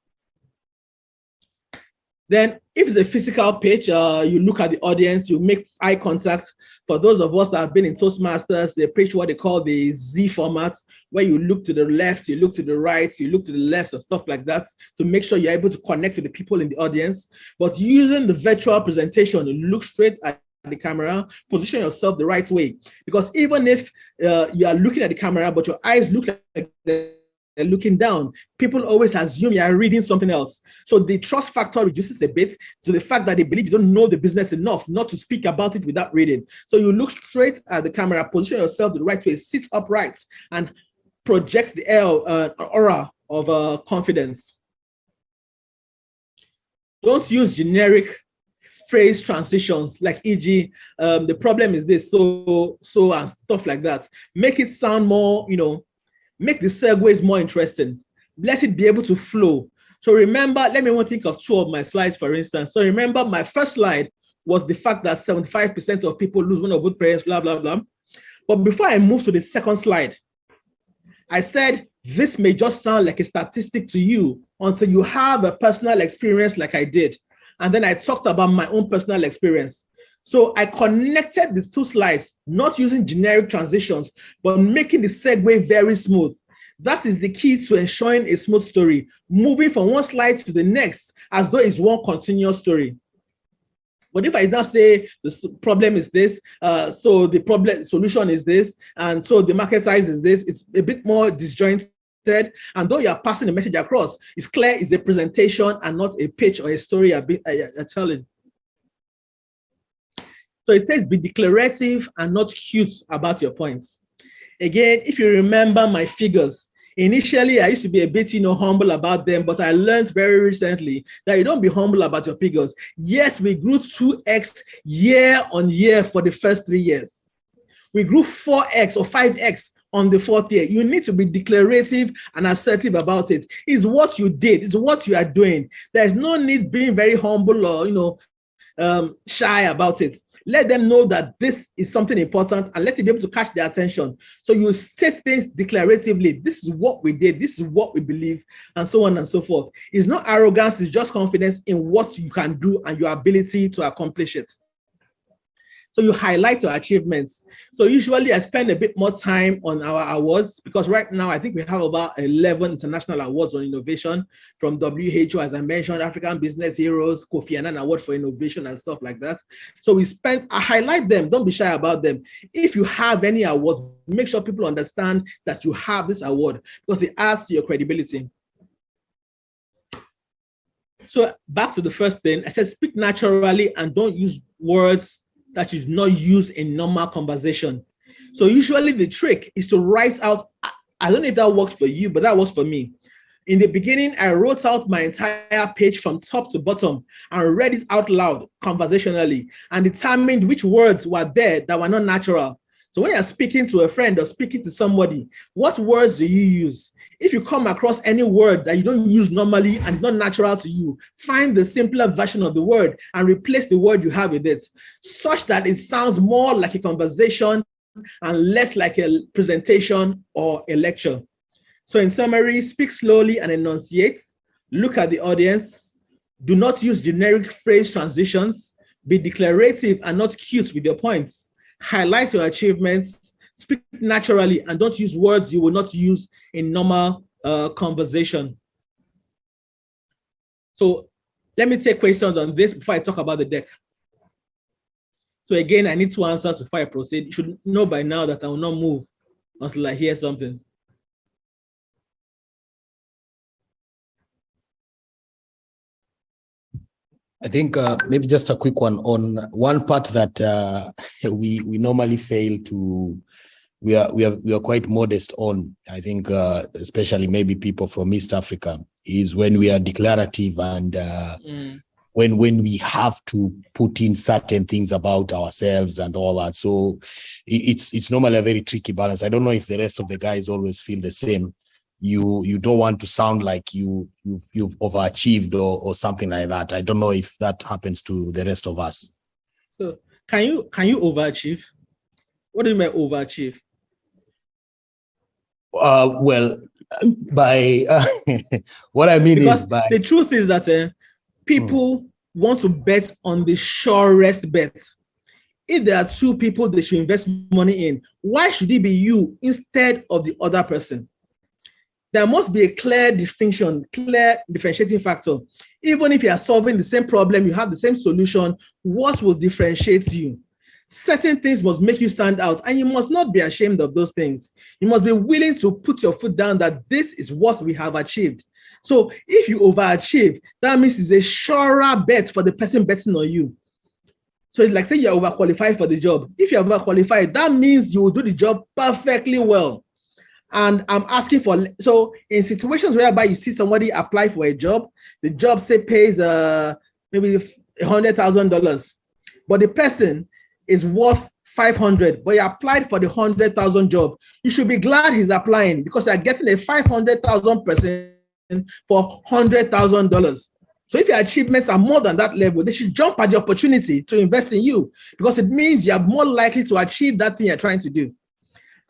Then if it's a physical pitch, you look at the audience, you make eye contact. For those of us that have been in Toastmasters, they preach what they call the Z format, where you look to the left, you look to the right, you look to the left, and stuff like that to make sure you're able to connect to the people in the audience. But using the virtual presentation, you look straight at the camera, position yourself the right way. Because even if you are looking at the camera, but your eyes look like they're looking down, people always assume you are reading something else. So the trust factor reduces a bit to the fact that they believe you don't know the business enough not to speak about it without reading. So you look straight at the camera, position yourself the right way, sit upright, and project the aura of confidence. Don't use generic phrase transitions like e.g. The problem is this, so and stuff like that. Make it sound more, make the segues more interesting. Let it be able to flow. So remember, let me think of two of my slides, for instance. So remember, my first slide was the fact that 75% of people lose one or both parents, blah, blah, blah. But before I move to the second slide, I said, this may just sound like a statistic to you until you have a personal experience like I did. And then I talked about my own personal experience. So I connected these two slides, not using generic transitions, but making the segue very smooth. That is the key to ensuring a smooth story, moving from one slide to the next as though it's one continuous story. But if I now say the problem is this, so the solution is this, and so the market size is this, it's a bit more disjointed. And though you are passing the message across, it's clear it's a presentation and not a pitch or a story you're telling. So it says be declarative and not cute about your points. Again, if you remember my figures, initially I used to be a bit, humble about them, but I learned very recently that you don't be humble about your figures. Yes, we grew 2x year on year for the first 3 years. We grew 4x or 5x on the 4th year. You need to be declarative and assertive about it. It's what you did. It's what you are doing. There's no need being very humble or, shy about it. Let them know that this is something important and let it be able to catch their attention. So you state things declaratively. This is what we did. This is what we believe, and so on and so forth. It's not arrogance. It's just confidence in what you can do and your ability to accomplish it. So you highlight your achievements. So usually I spend a bit more time on our awards because right now I think we have about 11 international awards on innovation from WHO, as I mentioned, African Business Heroes, Kofi Annan Award for Innovation and stuff like that. So I highlight them. Don't be shy about them. If you have any awards, make sure people understand that you have this award because it adds to your credibility. So back to the first thing, I said speak naturally and don't use words that is not used in normal conversation. So usually the trick is to write out, I don't know if that works for you, but that works for me. In the beginning, I wrote out my entire page from top to bottom and read it out loud conversationally and determined which words were there that were not natural. So when you're speaking to a friend or speaking to somebody, what words do you use? If you come across any word that you don't use normally and it's not natural to you, find the simpler version of the word and replace the word you have with it, such that it sounds more like a conversation and less like a presentation or a lecture. So in summary, speak slowly and enunciate. Look at the audience. Do not use generic phrase transitions. Be declarative and not cute with your points. Highlight your achievements. Speak naturally and don't use words you will not use in normal conversation. So let me take questions on this before I talk about the deck. So again, I need 2 answers before I proceed. You should know by now that I will not move until I hear something. I think maybe just a quick one on one part that we normally fail to. We are quite modest on. I think especially maybe people from East Africa is when we are declarative and when we have to put in certain things about ourselves and all that. So it's normally a very tricky balance. I don't know if the rest of the guys always feel the same. You don't want to sound like you've overachieved or something like that. I don't know if that happens to the rest of us. So can you overachieve? What do you mean overachieve? Well, by what I mean because is by the truth is that people want to bet on the surest bet. if there are two people they should invest money in, why should it be you instead of the other person? There must be a clear distinction, clear differentiating factor. Even if you are solving the same problem, you have the same solution, what will differentiate you? Certain things must make you stand out, and you must not be ashamed of those things. You must be willing to put your foot down that this is what we have achieved. So if you overachieve, that means it's a surer bet for the person betting on you. So it's like say you're overqualified for the job. If you're overqualified, that means you will do the job perfectly well. And I'm asking for, so in situations whereby you see somebody apply for a job, the job say pays maybe $100,000, but the person is worth 500, but he applied for the 100,000 job. You should be glad he's applying because you're getting a 500,000 person for $100,000. So if your achievements are more than that level, they should jump at the opportunity to invest in you because it means you are more likely to achieve that thing you're trying to do.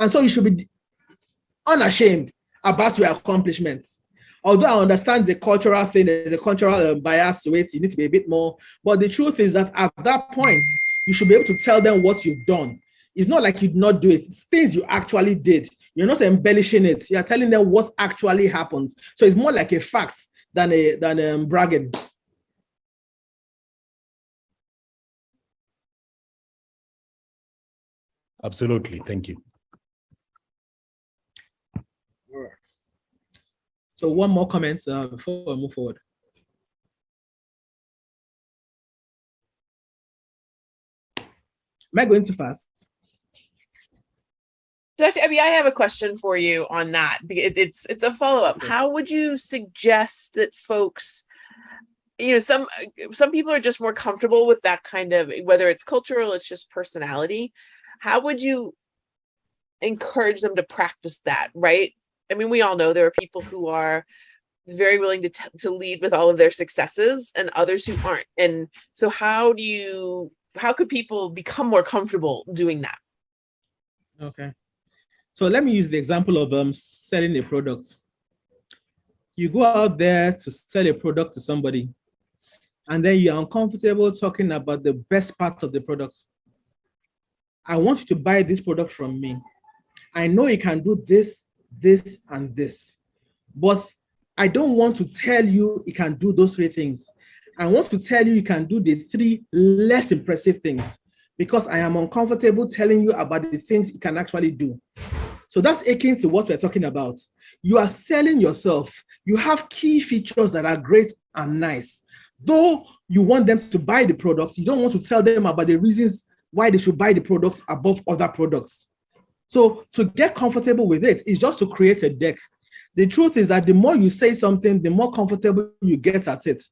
And so you should be unashamed about your accomplishments. Although I understand the cultural thing, there's a cultural bias to it, you need to be a bit more. But the truth is that at that point, you should be able to tell them what you've done. It's not like you did not do it. It's things you actually did. You're not embellishing it. You're telling them what actually happened. So it's more like a fact than bragging. Absolutely. Thank you. So one more comment before we move forward. Am I going too fast? Dr. Ebi, I have a question for you on that. It's a follow-up. Okay. How would you suggest that folks, some people are just more comfortable with that kind of, whether it's cultural, it's just personality. How would you encourage them to practice that, right? I mean, we all know there are people who are very willing to lead with all of their successes and others who aren't. And so how could people become more comfortable doing that? Okay. So let me use the example of selling a product. You go out there to sell a product to somebody, and then you're uncomfortable talking about the best part of the product. I want you to buy this product from me. I know you can do this, this, and this, but I don't want to tell you you can do those three things. I want to tell you can do the three less impressive things because I am uncomfortable telling you about the things you can actually do. So that's akin to what we're talking about. You are selling yourself. You have key features that are great and nice. Though you want them to buy the product, you don't want to tell them about the reasons why they should buy the product above other products. So to get comfortable with it is just to create a deck. The truth is that the more you say something, the more comfortable you get at it.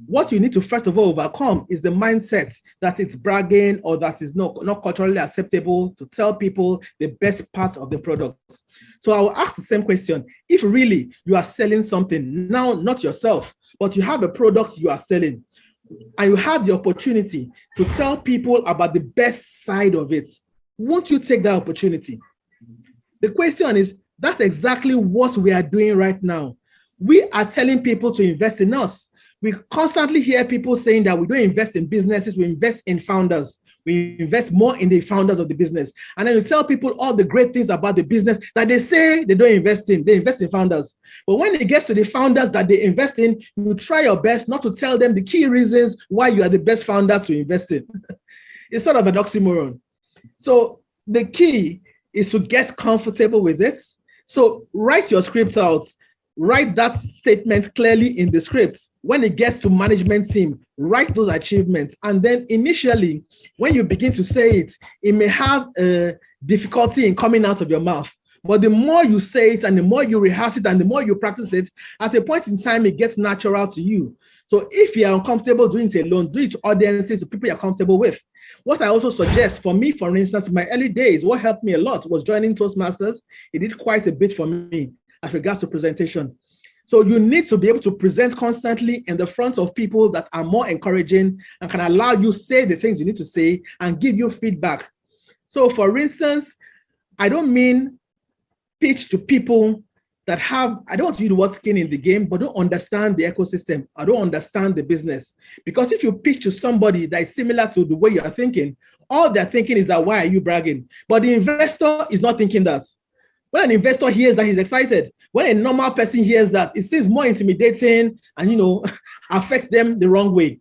What you need to first of all overcome is the mindset that it's bragging or that is not culturally acceptable to tell people the best part of the product. So I will ask the same question. If really you are selling something, now not yourself, but you have a product you are selling, and you have the opportunity to tell people about the best side of it, won't you take that opportunity? The question is, that's exactly what we are doing right now. We are telling people to invest in us. We constantly hear people saying that we don't invest in businesses, we invest in founders. We invest more in the founders of the business. And then you tell people all the great things about the business that they say they don't invest in. They invest in founders. But when it gets to the founders that they invest in, you try your best not to tell them the key reasons why you are the best founder to invest in. It's sort of an oxymoron. So the key is to get comfortable with it. So write your script out. Write that statement clearly in the script. When it gets to management team, write those achievements. And then initially, when you begin to say it, it may have a difficulty in coming out of your mouth. But the more you say it and the more you rehearse it and the more you practice it, at a point in time, it gets natural to you. So if you're uncomfortable doing it alone, do it to audiences, to people you're comfortable with. What I also suggest, for me, for instance, in my early days, what helped me a lot was joining Toastmasters. It did quite a bit for me as regards to presentation. So you need to be able to present constantly in the front of people that are more encouraging and can allow you say the things you need to say and give you feedback. So for instance, I don't mean pitch to people that have, I don't want to use the word skin in the game, but don't understand the ecosystem. I don't understand the business. Because if you pitch to somebody that is similar to the way you are thinking, all they're thinking is that, why are you bragging? But the investor is not thinking that. When an investor hears that, he's excited. When a normal person hears that, it seems more intimidating and, affects them the wrong way.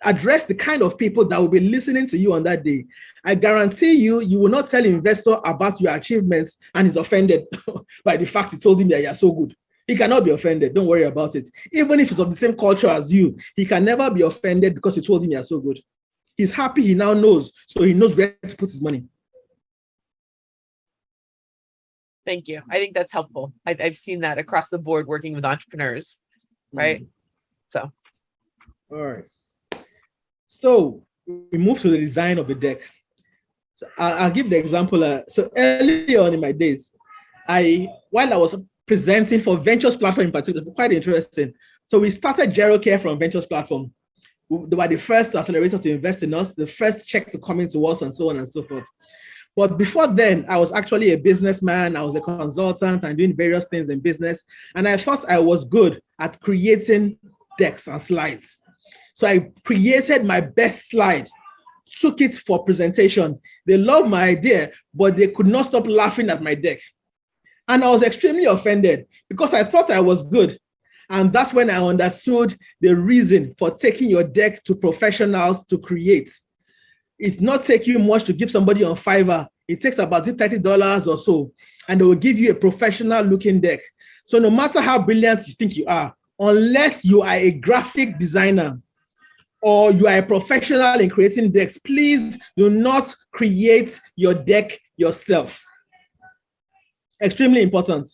Address the kind of people that will be listening to you on that day. I guarantee you, you will not tell an investor about your achievements and he's offended by the fact you told him that you're so good. He cannot be offended. Don't worry about it. Even if it's of the same culture as you, he can never be offended because you told him you're so good. He's happy he now knows, so he knows where to put his money. Thank you. I think that's helpful. I've seen that across the board working with entrepreneurs, right? So. All right. So we move to the design of the deck. So I'll give the example. So early on in my days, while I was presenting for Ventures platform in particular, it was quite interesting. So we started GeroCare from Ventures platform. They were the first accelerator to invest in us, the first check to come into us, and so on and so forth. But before then, I was actually a businessman. I was a consultant and doing various things in business. And I thought I was good at creating decks and slides. So I created my best slide, took it for presentation. They loved my idea, but they could not stop laughing at my deck. And I was extremely offended because I thought I was good. And that's when I understood the reason for taking your deck to professionals to create. It's not take you much to give somebody on Fiverr. It takes about $30 or so, and they will give you a professional looking deck. So no matter how brilliant you think you are, unless you are a graphic designer or you are a professional in creating decks, please do not create your deck yourself. Extremely important,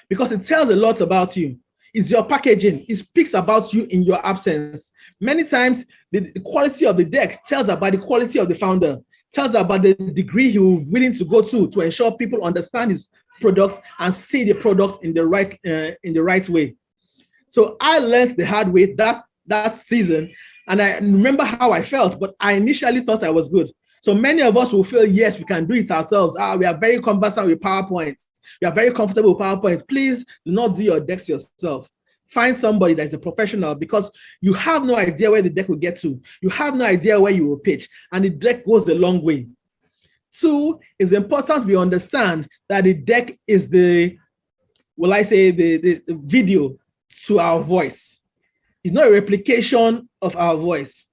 because it tells a lot about you. It's your packaging. It speaks about you in your absence. Many times, the quality of the deck tells about the quality of the founder, tells about the degree he was willing to go to ensure people understand his product and see the product in the right way. So I learned the hard way that season, and I remember how I felt, but I initially thought I was good. So many of us will feel, yes, we can do it ourselves. We are very conversant with PowerPoint. You are very comfortable with PowerPoint. Please do not do your decks yourself. Find somebody that is a professional, because you have no idea where the deck will get to. You have no idea where you will pitch, and the deck goes a long way. 2, it's important we understand that the deck is the video to our voice. It's not a replication of our voice.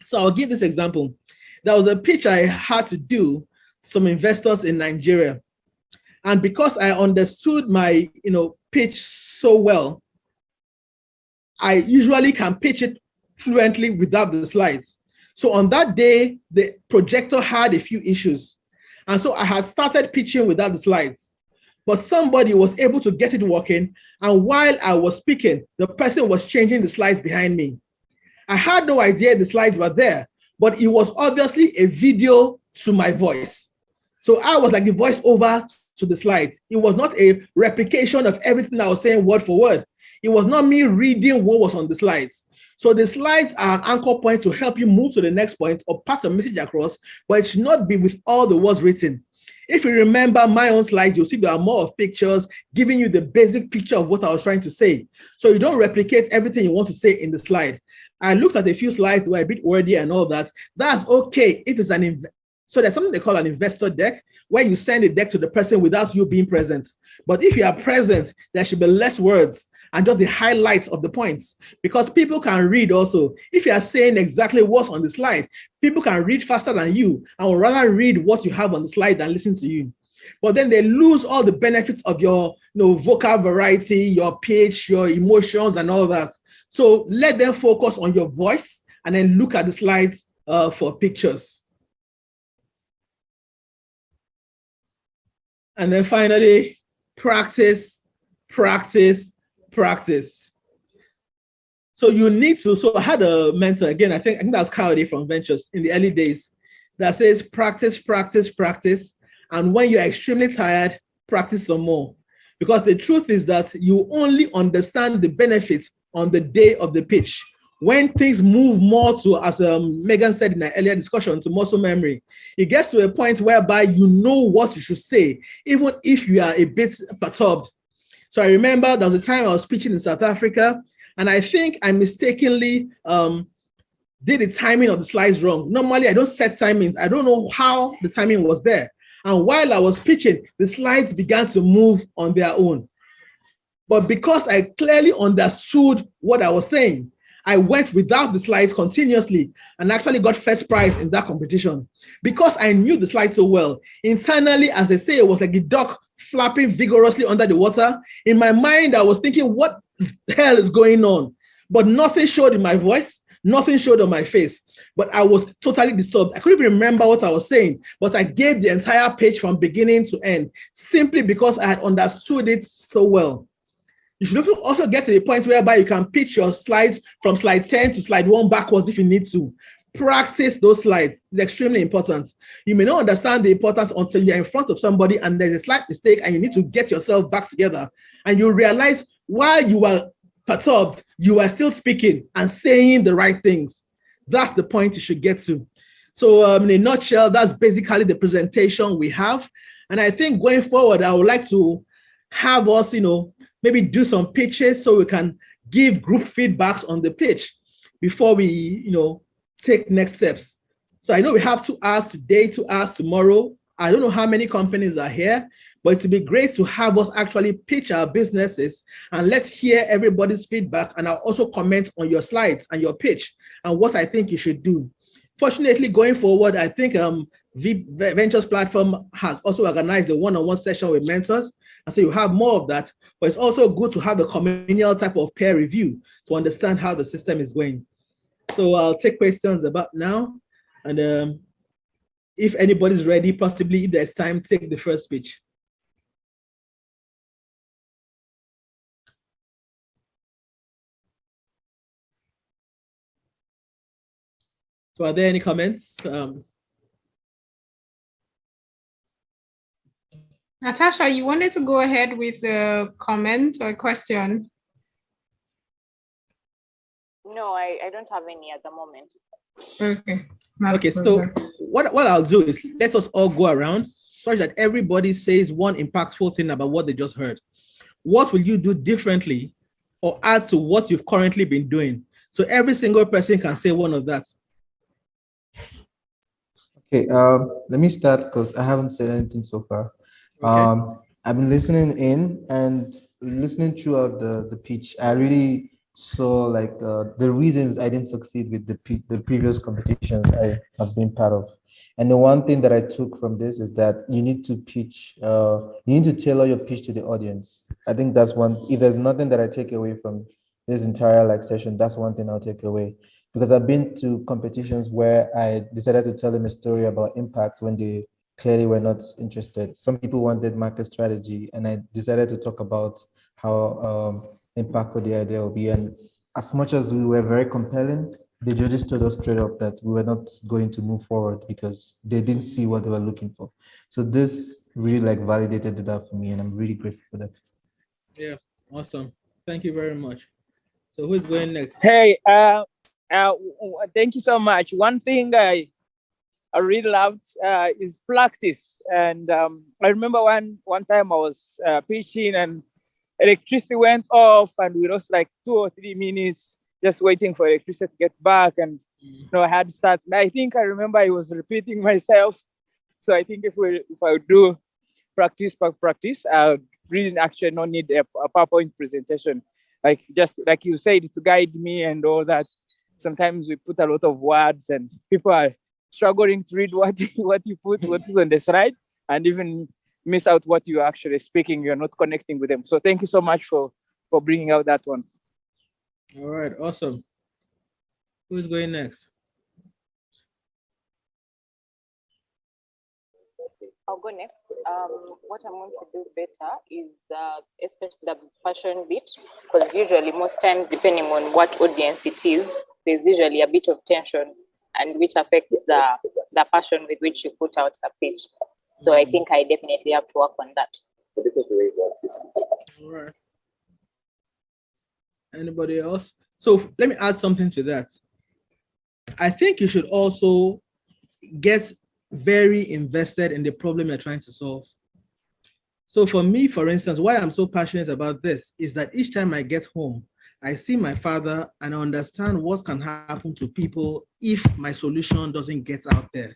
So I'll give this example. There was a pitch I had to do some investors in Nigeria. And because I understood my pitch so well, I usually can pitch it fluently without the slides. So on that day, the projector had a few issues. And so I had started pitching without the slides. But somebody was able to get it working. And while I was speaking, the person was changing the slides behind me. I had no idea the slides were there, but it was obviously a video to my voice. So I was like the voiceover to the slides. It was not a replication of everything I was saying word for word. It was not me reading what was on the slides. So the slides are an anchor point to help you move to the next point or pass a message across, but it should not be with all the words written. If you remember my own slides, you'll see there are more of pictures giving you the basic picture of what I was trying to say. So you don't replicate everything you want to say in the slide. I looked at a few slides that were a bit wordy and all that. That's okay if it's so there's something they call an investor deck, where you send a deck to the person without you being present. But if you are present, there should be less words and just the highlights of the points, because people can read also. If you are saying exactly what's on the slide, people can read faster than you and will rather read what you have on the slide than listen to you. But then they lose all the benefits of your vocal variety, your pitch, your emotions, and all that. So let them focus on your voice and then look at the slides for pictures. And then finally, practice, practice, practice. So you need to, so I had a mentor, again, I think that's Coyote from Ventures in the early days, that says practice, practice, practice. And when you're extremely tired, practice some more. Because the truth is that you only understand the benefits on the day of the pitch. when things move more to, as Megan said in an earlier discussion, to muscle memory, it gets to a point whereby you know what you should say, even if you are a bit perturbed. So I remember there was a time I was pitching in South Africa, and I think I mistakenly did the timing of the slides wrong. Normally, I don't set timings. I don't know how the timing was there. And while I was pitching, the slides began to move on their own. But because I clearly understood what I was saying, I went without the slides continuously and actually got first prize in that competition. Because I knew the slides so well, internally, as they say, it was like a duck flapping vigorously under the water. In my mind, I was thinking, what the hell is going on? But nothing showed in my voice, nothing showed on my face. But I was totally disturbed. I couldn't even remember what I was saying, but I gave the entire page from beginning to end, simply because I had understood it so well. You should also get to the point whereby you can pitch your slides from slide 10 to slide 1 backwards if you need to. Practice those slides. It's extremely important. You may not understand the importance until you're in front of somebody and there's a slight mistake and you need to get yourself back together. And you realize while you were perturbed, you are still speaking and saying the right things. That's the point you should get to. So in a nutshell, that's basically the presentation we have. And I think going forward, I would like to have us, maybe do some pitches so we can give group feedbacks on the pitch before we, take next steps. So I know we have 2 hours today, 2 hours tomorrow. I don't know how many companies are here, but it would be great to have us actually pitch our businesses and let's hear everybody's feedback. And I'll also comment on your slides and your pitch and what I think you should do. Fortunately, going forward, I think Ventures platform has also organized a one-on-one session with mentors. And so you have more of that, but it's also good to have a communal type of peer review to understand how the system is going. So I'll take questions about now. And if anybody's ready, possibly if there's time, take the first speech. So are there any comments? Natasha, you wanted to go ahead with the comment or question? No, I don't have any at the moment. Okay. Okay, so what I'll do is let us all go around such that everybody says one impactful thing about what they just heard. What will you do differently or add to what you've currently been doing? So every single person can say one of that. Okay, let me start because I haven't said anything so far. Okay. I've been listening in and listening throughout the pitch. I really saw like the reasons I didn't succeed with the previous competitions I have been part of. And the one thing that I took from this is that you need to pitch, you need to tailor your pitch to the audience. I think that's one, if there's nothing that I take away from this entire session, that's one thing I'll take away. Because I've been to competitions where I decided to tell them a story about impact when they clearly were not interested. Some people wanted market strategy, and I decided to talk about how impactful the idea will be. And as much as we were very compelling, the judges told us straight up that we were not going to move forward because they didn't see what they were looking for. So this really validated that for me, and I'm really grateful for that. Yeah, awesome. Thank you very much. So who's going next? Hey, thank you so much. One thing I really loved is practice. And I remember one time I was pitching and electricity went off and we lost like 2 or 3 minutes just waiting for electricity to get back. And I had to start. And I think I remember I was repeating myself. So I think if I would do practice, I really actually not need a PowerPoint presentation. Like just like you said, to guide me and all that. Sometimes we put a lot of words and people are struggling to read what you put, what is on the slide, and even miss out what you're actually speaking. You're not connecting with them. So thank you so much for bringing out that one. All right, awesome. Who's going next? I'll go next. What I'm going to do better is especially the passion bit, because usually most times, depending on what audience it is, there's usually a bit of tension, and which affects the passion with which you put out the pitch. So I think I definitely have to work on that. All right. Anybody else? So let me add something to that. I think you should also get very invested in the problem you're trying to solve. So for me, for instance, why I'm so passionate about this is that each time I get home, I see my father and I understand what can happen to people if my solution doesn't get out there.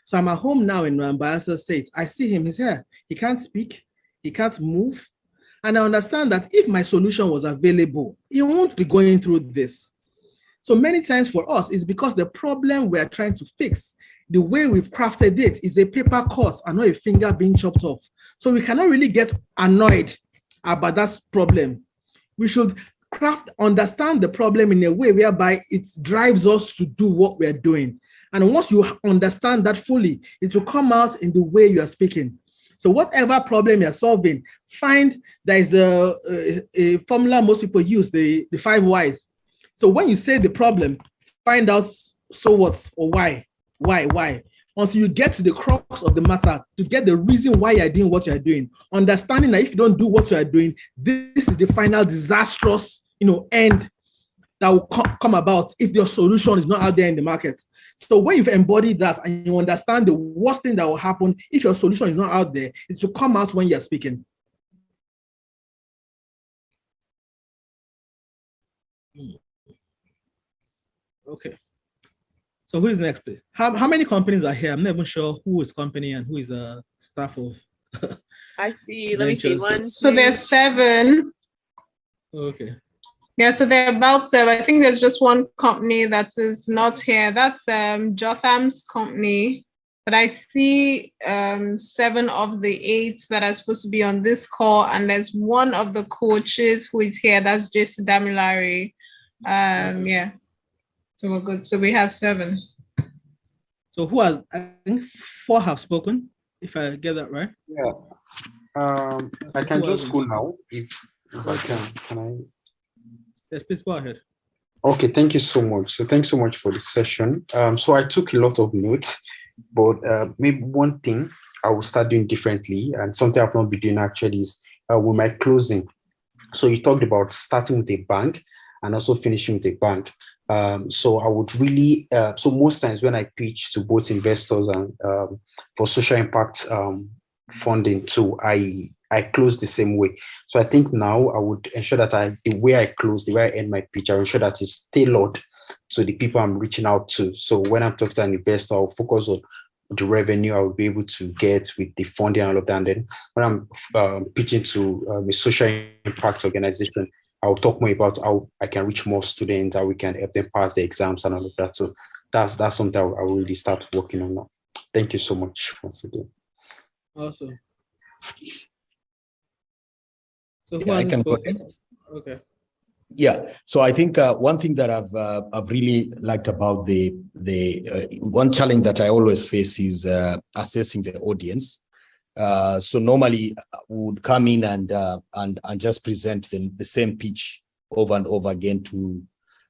So I'm at home now in Bayelsa State. I see him, he's here. He can't speak, he can't move. And I understand that if my solution was available, he won't be going through this. So many times for us, it's because the problem we're trying to fix, the way we've crafted it is a paper cut and not a finger being chopped off. So we cannot really get annoyed about that problem. We should understand the problem in a way whereby it drives us to do what we're doing. And once you understand that fully, it will come out in the way you are speaking. So whatever problem you're solving, find there is a formula most people use, the 5 whys. So when you say the problem, find out so what or why, until you get to the crux of the matter, to get the reason why you're doing what you're doing. Understanding that if you don't do what you're doing, this is the final disastrous, end that will come about if your solution is not out there in the market. So when you've embodied that and you understand the worst thing that will happen if your solution is not out there, it will come out when you're speaking. Okay. So who is next, please? How many companies are here? I'm not even sure who is company and who is a staff of. I see. Let me see. One. So there's 7. Okay. Yeah, so there are about 7. I think there's just one company that is not here. That's Jotham's company. But I see 7 of the 8 that are supposed to be on this call, and there's one of the coaches who is here. That's Jason Damilari. Yeah. So we're good. So we have 7. So who has? I think 4 have spoken. If I get that right. Yeah. I can just go now if I can. Can I? Yes, please go ahead. Okay, thank you so much. So thanks so much for the session. So I took a lot of notes, but maybe one thing I will start doing differently, and something I've not been doing actually is with my closing. So you talked about starting with a bank and also finishing with a bank. So I would really, so most times when I pitch to both investors and for social impact funding too, I close the same way. So I think now I would ensure that the way I close, the way I end my pitch, I ensure that it's tailored to the people I'm reaching out to. So when I'm talking to an investor, I'll focus on the revenue I will be able to get with the funding and all of that. And then when I'm pitching to a social impact organization, I'll talk more about how I can reach more students, how we can help them pass the exams and all of that. So that's something I will really start working on now. Thank you so much once again. Awesome. So Yeah, I can go ahead. Okay. Yeah. So I think one thing that I've really liked about the one challenge that I always face is assessing the audience. So normally I would come in and just present the same pitch over and over again to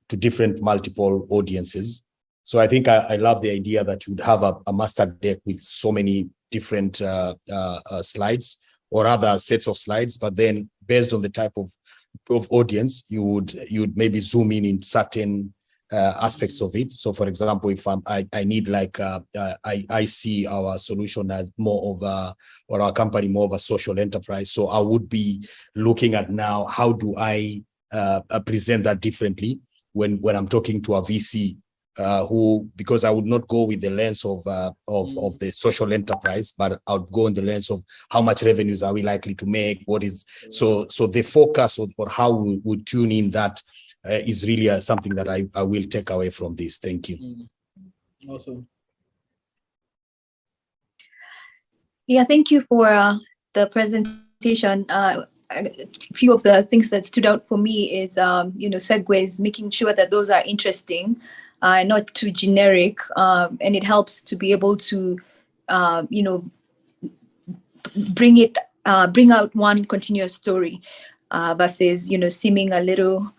different multiple audiences. So I think I love the idea that you'd have a master deck with so many different slides or other sets of slides, but then based on the type of audience, you'd maybe zoom in certain aspects of it. So for example, if I need like I see our solution as more of a, or our company more of a social enterprise. So I would be looking at now, how do I present that differently when I'm talking to a VC because I would not go with the lens of the social enterprise, but I would go in the lens of how much revenues are we likely to make, what is, so the focus or how we would tune in that is really something that I will take away from this. Thank you. Awesome. Yeah, thank you for the presentation. A few of the things that stood out for me is, segues, making sure that those are interesting, not too generic, and it helps to be able to, bring out one continuous story versus, seeming a little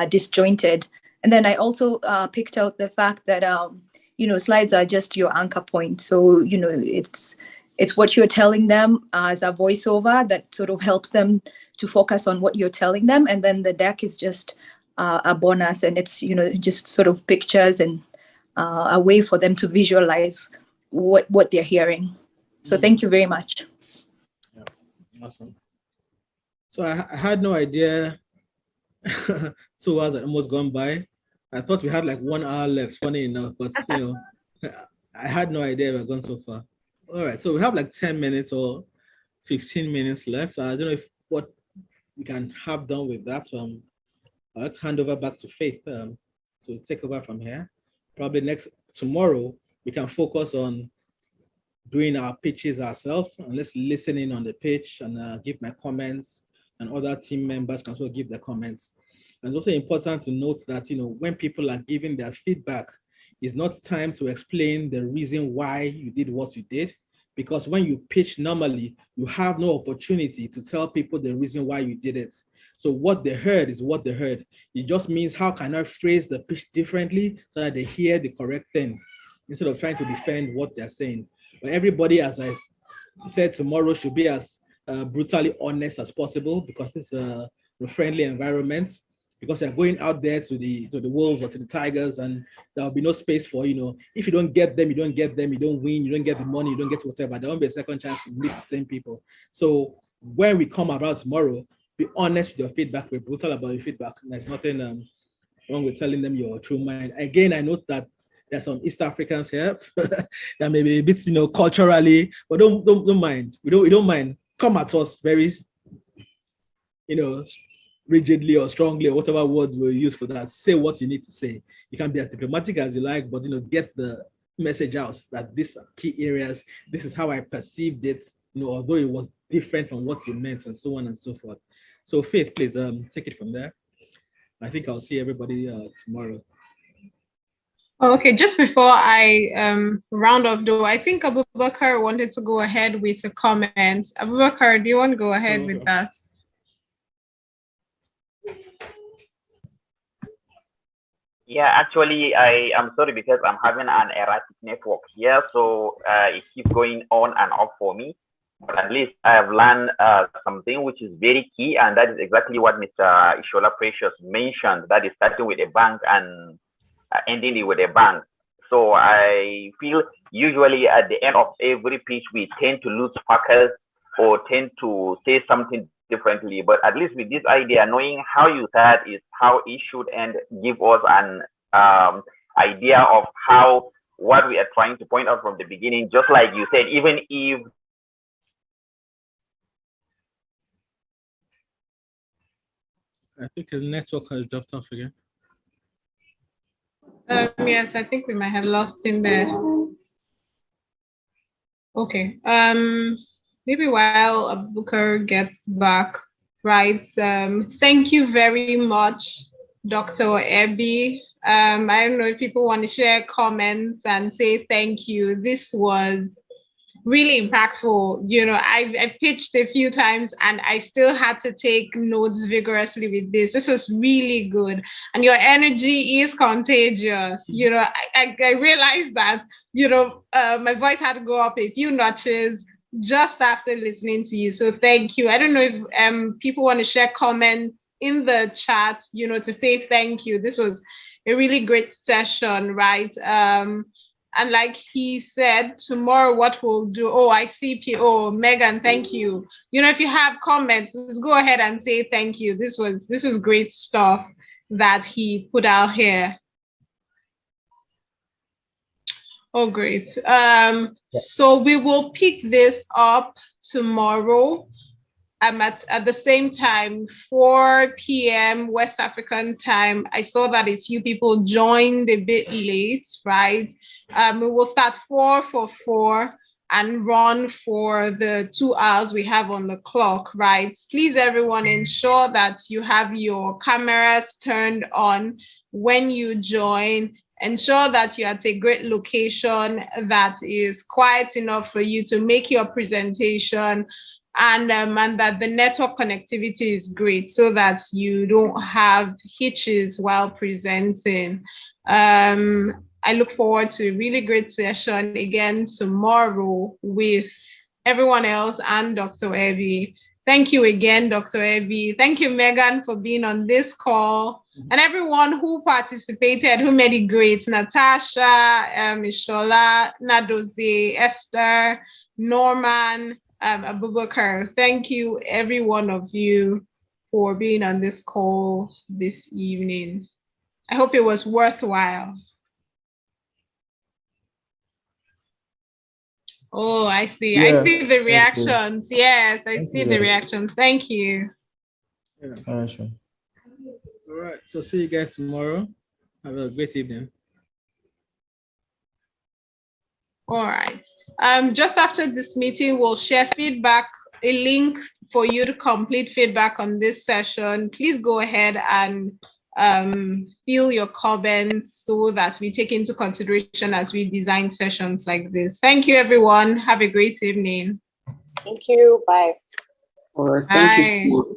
disjointed. And then I also picked out the fact that, slides are just your anchor point. So, it's what you're telling them as a voiceover that sort of helps them to focus on what you're telling them. And then the deck is just a bonus, and it's just sort of pictures and a way for them to visualize what they're hearing. So thank you very much. Yeah. Awesome. So I had no idea 2 hours had almost gone by. I thought we had like 1 hour left, funny enough, but I had no idea we were gone so far. All right, so we have like 10 minutes or 15 minutes left. So I don't know what we can have done with that. So I'll have to hand over back to Faith to take over from here. Probably tomorrow, we can focus on doing our pitches ourselves and let's listen in on the pitch and give my comments, and other team members can also give their comments. And it's also important to note that, when people are giving their feedback, it's not time to explain the reason why you did what you did, because when you pitch normally, you have no opportunity to tell people the reason why you did it. So what they heard is what they heard. It just means, how can I phrase the pitch differently so that they hear the correct thing, instead of trying to defend what they're saying. But everybody, as I said, tomorrow should be as brutally honest as possible, because it's a friendly environment, because you're going out there to the wolves or to the tigers, and there'll be no space for, if you don't get them, you don't get them, you don't win, you don't get the money, you don't get whatever. There won't be a second chance to meet the same people. So when we come about tomorrow, be honest with your feedback, be brutal about your feedback. There's nothing wrong with telling them your true mind. Again, I note that there's some East Africans here that may be a bit, culturally, but don't mind. We don't mind. Come at us very, rigidly or strongly, or whatever words we use for that. Say what you need to say. You can be as diplomatic as you like, but get the message out that these are key areas. This is how I perceived it, although it was different from what you meant, and so on and so forth. So Faith, please take it from there. I think I'll see everybody tomorrow. Okay, just before I round off, though, I think Abubakar wanted to go ahead with the comments. Abubakar, do you want to go ahead with that? Yeah, actually, I am sorry because I'm having an erratic network here, so it keeps going on and off for me. But at least I have learned something which is very key, and that is exactly what Mr. Ishola Precious mentioned, that is starting with a bank and ending it with a bank. So I feel usually at the end of every pitch, we tend to lose focus or tend to say something differently. But at least with this idea, knowing how you start is how it should end, give us an idea of what we are trying to point out from the beginning. Just like you said, even if I think the network has dropped off again. Yes, I think we might have lost him there. Okay. Maybe while Abubakar gets back, right? Thank you very much, Dr. Ebi. I don't know if people want to share comments and say thank you. This was really impactful. I pitched a few times and I still had to take notes vigorously with this. This was really good. And your energy is contagious. I realized that, my voice had to go up a few notches just after listening to you. So thank you. I don't know if people want to share comments in the chat, to say thank you. This was a really great session, right? And like he said, tomorrow what we'll do, I see Megan, thank you. If you have comments, just go ahead and say thank you. This was great stuff that he put out here. Oh, great. So we will pick this up tomorrow at the same time, 4 p.m. West African time. I saw that a few people joined a bit late, right? We will start 4 for 4 and run for the 2 hours we have on the clock, right? Please, everyone, ensure that you have your cameras turned on when you join. Ensure that you're at a great location that is quiet enough for you to make your presentation, and that the network connectivity is great so that you don't have hitches while presenting. I look forward to a really great session again tomorrow with everyone else and Dr. Ebi. Thank you again, Dr. Ebi. Thank you, Megan, for being on this call. And everyone who participated, who made it great. Natasha, Ishola, Nadoze, Esther, Norman, Abubakar. Thank you, every one of you, for being on this call this evening. I hope it was worthwhile. Oh, I see. Yeah, I see the that's good. reactions. Yes, I Thank see you, the guys. reactions. Thank you. Yeah. All right, sure. All right. So see you guys tomorrow. Have a great evening. All right. Just after this meeting, we'll share feedback, a link for you to complete feedback on this session. Please go ahead and fill your comments so that we take into consideration as we design sessions like this. Thank you, everyone. Have a great evening. Thank you. Bye. All right. Bye. Thank you.